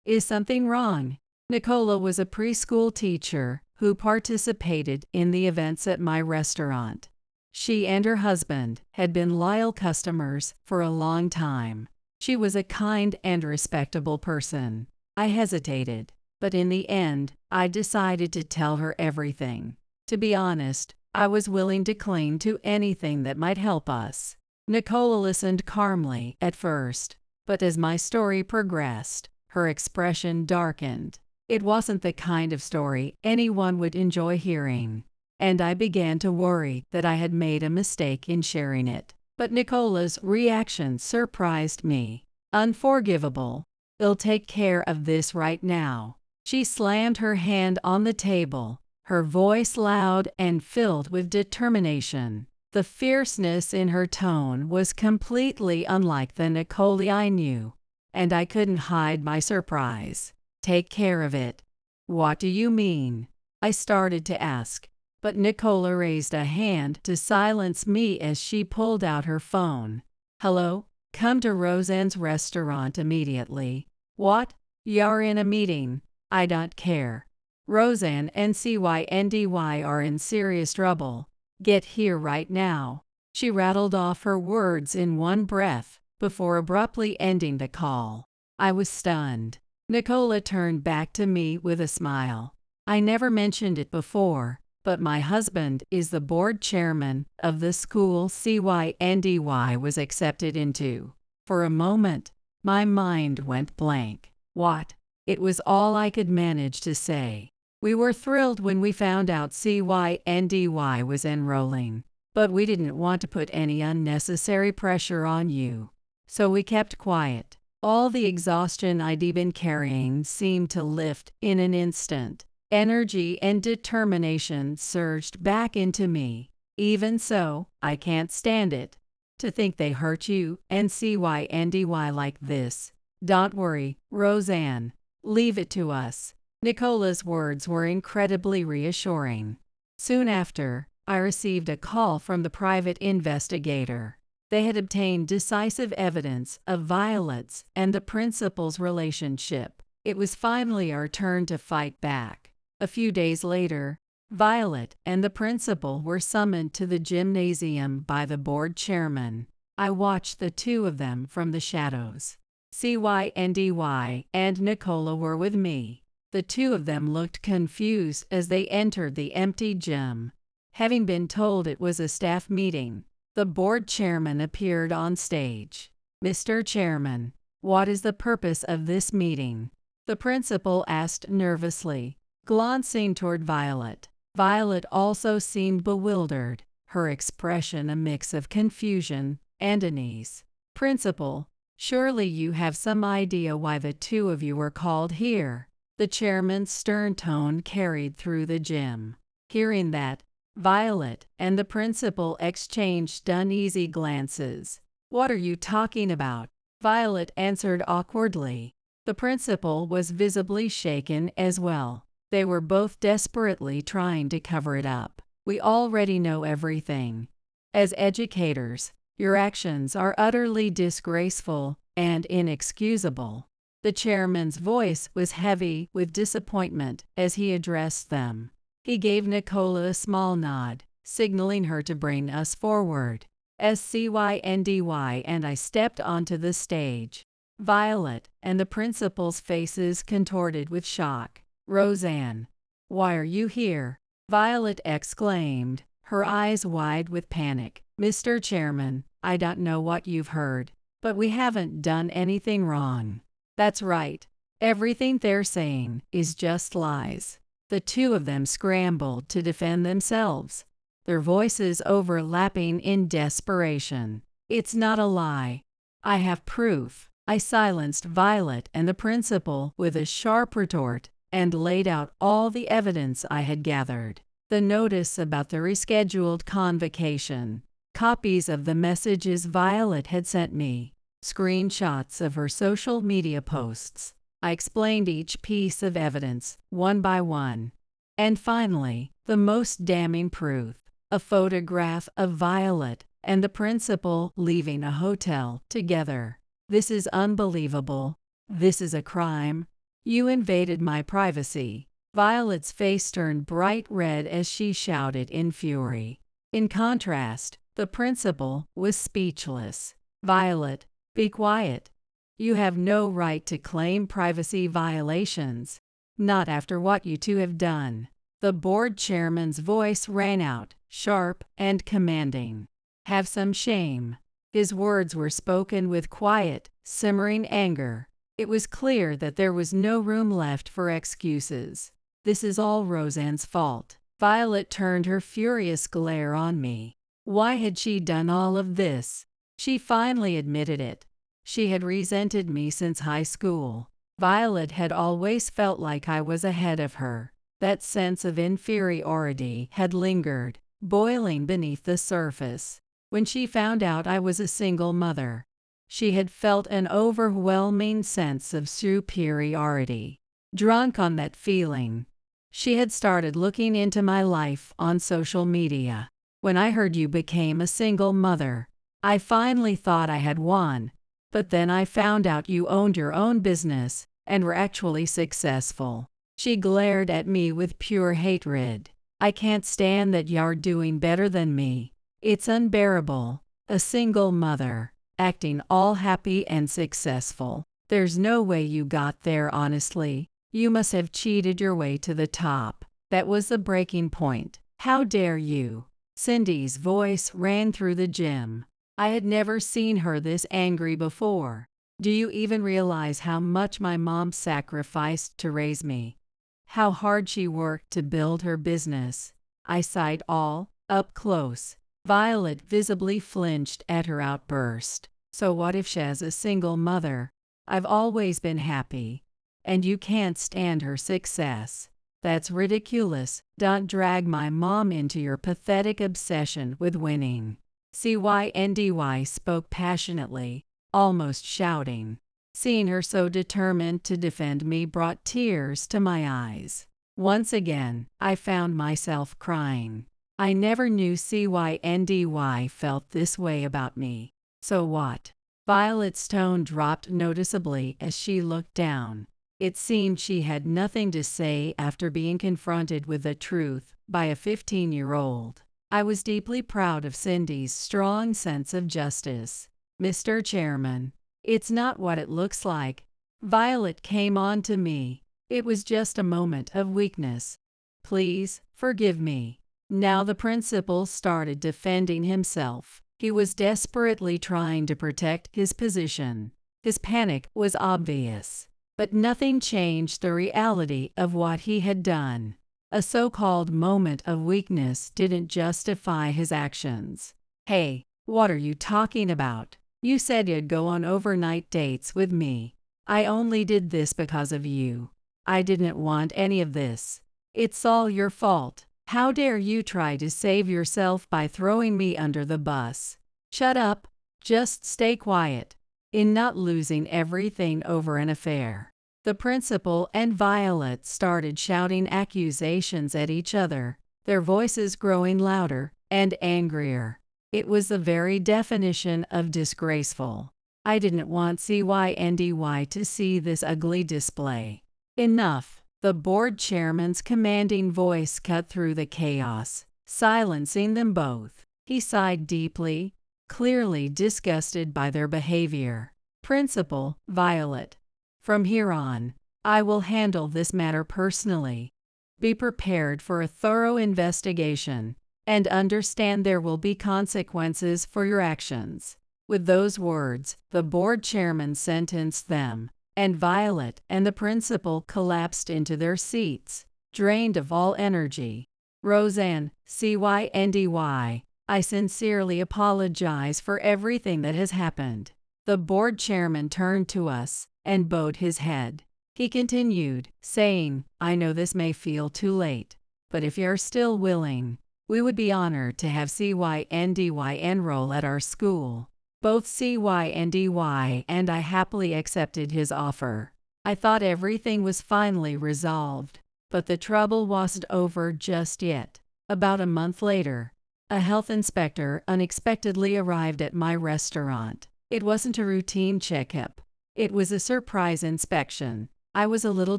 Is something wrong?" Nicola was a preschool teacher who participated in the events at my restaurant. She and her husband had been loyal customers for a long time. She was a kind and respectable person. I hesitated, but in the end, I decided to tell her everything. To be honest, I was willing to cling to anything that might help us. Nicola listened calmly at first, but as my story progressed, her expression darkened. It wasn't the kind of story anyone would enjoy hearing, and I began to worry that I had made a mistake in sharing it. But Nicola's reaction surprised me. "Unforgivable. I'll take care of this right now." She slammed her hand on the table, her voice loud and filled with determination. The fierceness in her tone was completely unlike the Nicola I knew, and I couldn't hide my surprise. "Take care of it? What do you mean?" I started to ask, but Nicola raised a hand to silence me as she pulled out her phone. "Hello? Come to Roseanne's restaurant immediately." "What? You're in a meeting." "I don't care. Roseanne and CYNDY are in serious trouble. Get here right now." She rattled off her words in one breath before abruptly ending the call. I was stunned. Nicola turned back to me with a smile. "I never mentioned it before, but my husband is the board chairman of the school CYNDY was accepted into." For a moment, my mind went blank. "What?" It was all I could manage to say. "We were thrilled when we found out CYNDY was enrolling, but we didn't want to put any unnecessary pressure on you, so we kept quiet." All the exhaustion I'd been carrying seemed to lift in an instant. Energy and determination surged back into me. Even so, I can't stand it. To think they hurt you and CYNDY like this. Don't worry, Roseanne. Leave it to us. Nicola's words were incredibly reassuring. Soon after, I received a call from the private investigator. They had obtained decisive evidence of Violet's and the principal's relationship. It was finally our turn to fight back. A few days later, Violet and the principal were summoned to the gymnasium by the board chairman. I watched the two of them from the shadows. CYNDY and Nicola were with me. The two of them looked confused as they entered the empty gym. Having been told it was a staff meeting, the board chairman appeared on stage. "Mr. Chairman, what is the purpose of this meeting?" the principal asked nervously, glancing toward Violet. Violet also seemed bewildered, her expression a mix of confusion and unease. "Principal, surely you have some idea why the two of you were called here." The chairman's stern tone carried through the gym. Hearing that, Violet and the principal exchanged uneasy glances. "What are you talking about?" Violet answered awkwardly. The principal was visibly shaken as well. They were both desperately trying to cover it up. "We already know everything. As educators, your actions are utterly disgraceful and inexcusable." The chairman's voice was heavy with disappointment as he addressed them. He gave Nicola a small nod, signaling her to bring us forward. As CYNDY and I stepped onto the stage, Violet and the principal's faces contorted with shock. "Roseanne, why are you here?" Violet exclaimed, her eyes wide with panic. "Mr. Chairman, I don't know what you've heard, but we haven't done anything wrong." "That's right. Everything they're saying is just lies." The two of them scrambled to defend themselves, their voices overlapping in desperation. "It's not a lie. I have proof." I silenced Violet and the principal with a sharp retort and laid out all the evidence I had gathered. The notice about the rescheduled convocation, copies of the messages Violet had sent me, screenshots of her social media posts. I explained each piece of evidence, one by one. And finally, the most damning proof, a photograph of Violet and the principal leaving a hotel together. "This is unbelievable. This is a crime. You invaded my privacy." Violet's face turned bright red as she shouted in fury. In contrast, the principal was speechless. "Violet, be quiet. You have no right to claim privacy violations. Not after what you two have done." The board chairman's voice rang out, sharp and commanding. "Have some shame." His words were spoken with quiet, simmering anger. It was clear that there was no room left for excuses. "This is all Roseanne's fault." Violet turned her furious glare on me. Why had she done all of this? She finally admitted it. She had resented me since high school. Violet had always felt like I was ahead of her. That sense of inferiority had lingered, boiling beneath the surface. When she found out I was a single mother, she had felt an overwhelming sense of superiority. Drunk on that feeling, she had started looking into my life on social media. "When I heard you became a single mother, I finally thought I had won. But then I found out you owned your own business and were actually successful." She glared at me with pure hatred. "I can't stand that you're doing better than me. It's unbearable. A single mother, acting all happy and successful. There's no way you got there honestly. You must have cheated your way to the top. That was the breaking point. How dare you?" Cindy's voice rang through the gym. I had never seen her this angry before. "Do you even realize how much my mom sacrificed to raise me? How hard she worked to build her business?" I saw it all, up close. Violet visibly flinched at her outburst. "So what if she's a single mother?" I've always been happy. And you can't stand her success. That's ridiculous. Don't drag my mom into your pathetic obsession with winning. Cyndy spoke passionately, almost shouting. Seeing her so determined to defend me brought tears to my eyes. Once again, I found myself crying. I never knew Cyndy felt this way about me. So what? Violet's tone dropped noticeably as she looked down. It seemed she had nothing to say after being confronted with the truth by a 15-year-old. I was deeply proud of Cindy's strong sense of justice. Mr. Chairman, it's not what it looks like. Violet came on to me. It was just a moment of weakness. Please, forgive me. Now the principal started defending himself. He was desperately trying to protect his position. His panic was obvious. But nothing changed the reality of what he had done. A so-called moment of weakness didn't justify his actions. Hey, what are you talking about? You said you'd go on overnight dates with me. I only did this because of you. I didn't want any of this. It's all your fault. How dare you try to save yourself by throwing me under the bus? Shut up. Just stay quiet. In not losing everything over an affair. The principal and Violet started shouting accusations at each other, their voices growing louder and angrier. It was the very definition of disgraceful. I didn't want Cyndy to see this ugly display. Enough! The board chairman's commanding voice cut through the chaos, silencing them both. He sighed deeply, clearly disgusted by their behavior. Principal, Violet. From here on, I will handle this matter personally. Be prepared for a thorough investigation, and understand there will be consequences for your actions. With those words, the board chairman sentenced them, and Violet and the principal collapsed into their seats, drained of all energy. Roseanne, Cyndy, I sincerely apologize for everything that has happened. The board chairman turned to us and bowed his head. He continued, saying, I know this may feel too late, but if you're still willing, we would be honored to have Cyndy enroll at our school. Both Cyndy and I happily accepted his offer. I thought everything was finally resolved, but the trouble wasn't over just yet. About a month later, a health inspector unexpectedly arrived at my restaurant. It wasn't a routine checkup. It was a surprise inspection. I was a little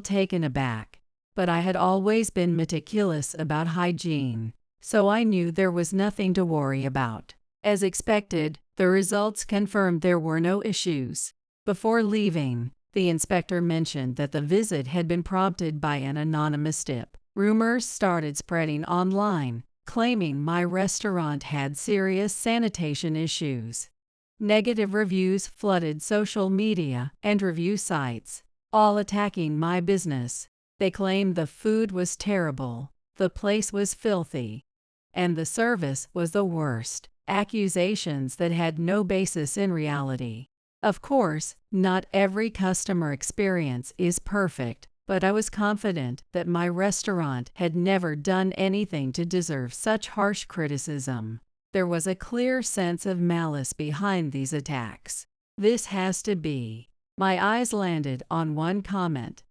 taken aback, but I had always been meticulous about hygiene, so I knew there was nothing to worry about. As expected, the results confirmed there were no issues. Before leaving, the inspector mentioned that the visit had been prompted by an anonymous tip. Rumors started spreading online, claiming my restaurant had serious sanitation issues. Negative reviews flooded social media and review sites, all attacking my business. They claimed the food was terrible, the place was filthy, and the service was the worst. Accusations that had no basis in reality. Of course, not every customer experience is perfect, but I was confident that my restaurant had never done anything to deserve such harsh criticism. There was a clear sense of malice behind these attacks. This has to be. My eyes landed on one comment.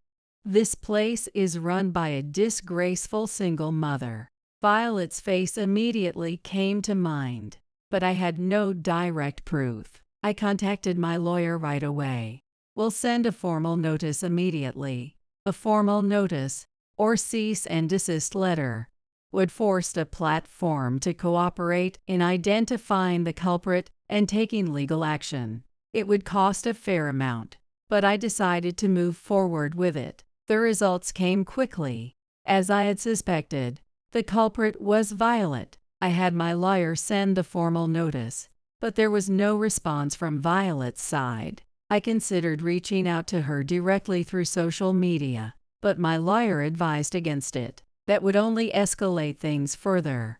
This place is run by a disgraceful single mother. Violet's face immediately came to mind, but I had no direct proof. I contacted my lawyer right away. We'll send a formal notice immediately. A formal notice, or cease and desist letter, would force the platform to cooperate in identifying the culprit and taking legal action. It would cost a fair amount, but I decided to move forward with it. The results came quickly. As I had suspected, the culprit was Violet. I had my lawyer send the formal notice, but there was no response from Violet's side. I considered reaching out to her directly through social media, but my lawyer advised against it. That would only escalate things further.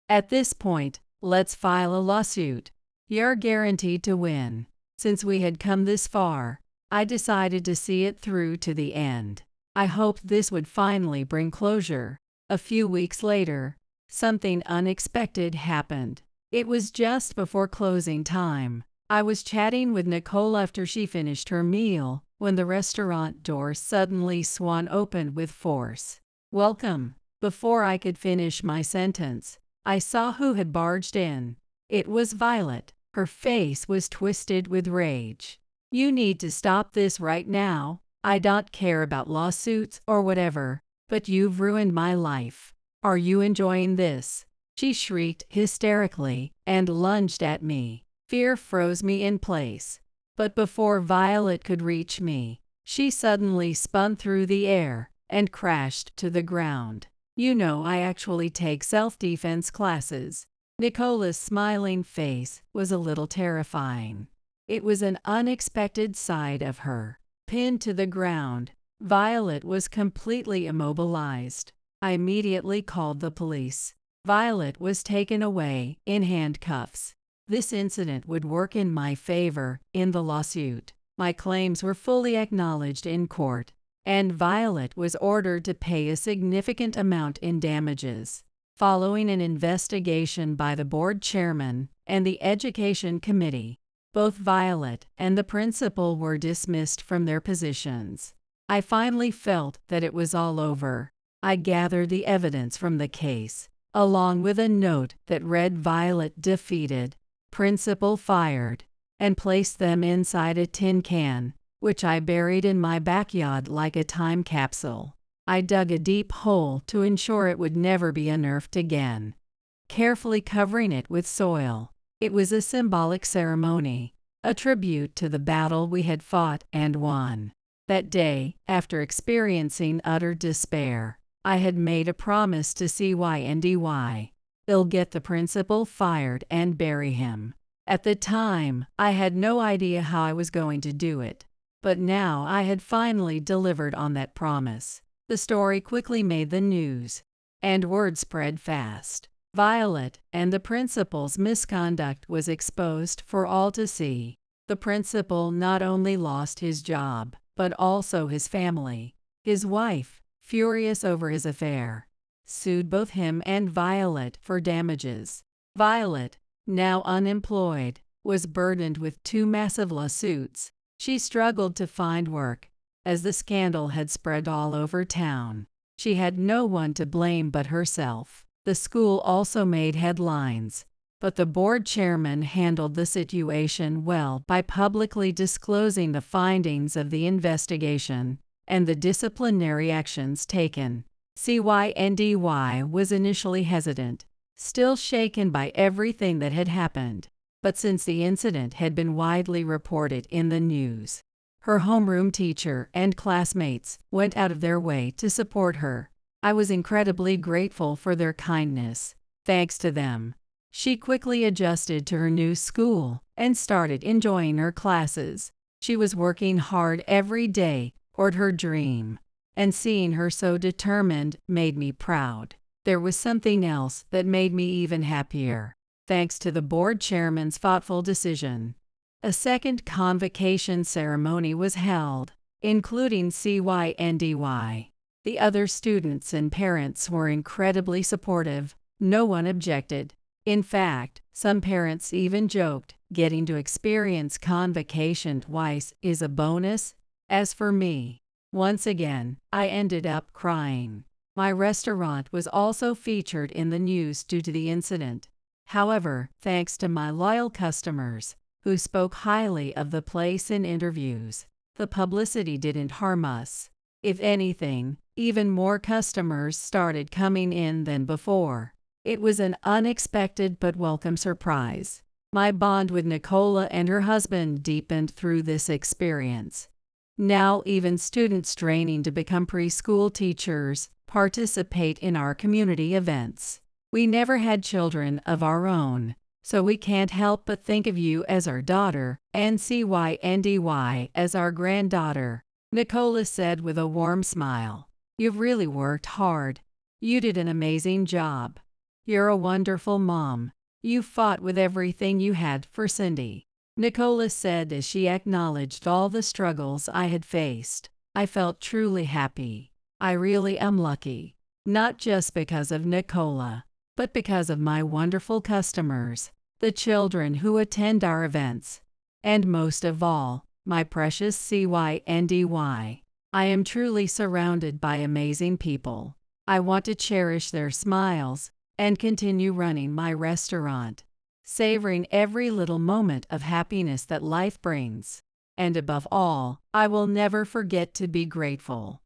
At this point, let's file a lawsuit. You're guaranteed to win. Since we had come this far, I decided to see it through to the end. I hoped this would finally bring closure. A few weeks later, something unexpected happened. It was just before closing time. I was chatting with Nicole after she finished her meal when the restaurant door suddenly swung open with force. "Welcome." Before I could finish my sentence, I saw who had barged in. It was Violet. Her face was twisted with rage. "You need to stop this right now. I don't care about lawsuits or whatever, but you've ruined my life. Are you enjoying this?" She shrieked hysterically and lunged at me. Fear froze me in place. But before Violet could reach me, she suddenly spun through the air and crashed to the ground. "You know I actually take self-defense classes." Nicola's smiling face was a little terrifying. It was an unexpected side of her. Pinned to the ground, Violet was completely immobilized. I immediately called the police. Violet was taken away in handcuffs. This incident would work in my favor in the lawsuit. My claims were fully acknowledged in court, and Violet was ordered to pay a significant amount in damages. Following an investigation by the board chairman and the education committee, both Violet and the principal were dismissed from their positions. I finally felt that it was all over. I gathered the evidence from the case, along with a note that read "Violet defeated, principal fired," and placed them inside a tin can, which I buried in my backyard like a time capsule. I dug a deep hole to ensure it would never be unearthed again, carefully covering it with soil. It was a symbolic ceremony, a tribute to the battle we had fought and won. That day, after experiencing utter despair, I had made a promise to CYNDY. They'll get the principal fired and bury him. At the time, I had no idea how I was going to do it, but now I had finally delivered on that promise. The story quickly made the news, and word spread fast. Violet and the principal's misconduct was exposed for all to see. The principal not only lost his job, but also his family. His wife, furious over his affair, sued both him and Violet for damages. Violet, now unemployed, was burdened with 2 massive lawsuits. She struggled to find work, as the scandal had spread all over town. She had no one to blame but herself. The school also made headlines, but the board chairman handled the situation well by publicly disclosing the findings of the investigation and the disciplinary actions taken. CYNDY was initially hesitant, still shaken by everything that had happened. But since the incident had been widely reported in the news, her homeroom teacher and classmates went out of their way to support her. I was incredibly grateful for their kindness. Thanks to them, she quickly adjusted to her new school and started enjoying her classes. She was working hard every day toward her dream, and seeing her so determined made me proud. There was something else that made me even happier. Thanks to the board chairman's thoughtful decision, a second convocation ceremony was held, including CYNDY. The other students and parents were incredibly supportive. No one objected. In fact, some parents even joked, getting to experience convocation twice is a bonus. As for me, once again, I ended up crying. My restaurant was also featured in the news due to the incident. However, thanks to my loyal customers, who spoke highly of the place in interviews, the publicity didn't harm us. If anything, even more customers started coming in than before. It was an unexpected but welcome surprise. My bond with Nicola and her husband deepened through this experience. Now even students training to become preschool teachers participate in our community events. We never had children of our own, so we can't help but think of you as our daughter and CYNDY as our granddaughter, Nicola said with a warm smile. You've really worked hard. You did an amazing job. You're a wonderful mom. You fought with everything you had for Cindy. Nicola said as she acknowledged all the struggles I had faced. I felt truly happy. I really am lucky. Not just because of Nicola, but because of my wonderful customers, the children who attend our events, and most of all, my precious CYNDY. I am truly surrounded by amazing people. I want to cherish their smiles and continue running my restaurant, savoring every little moment of happiness that life brings. And above all, I will never forget to be grateful.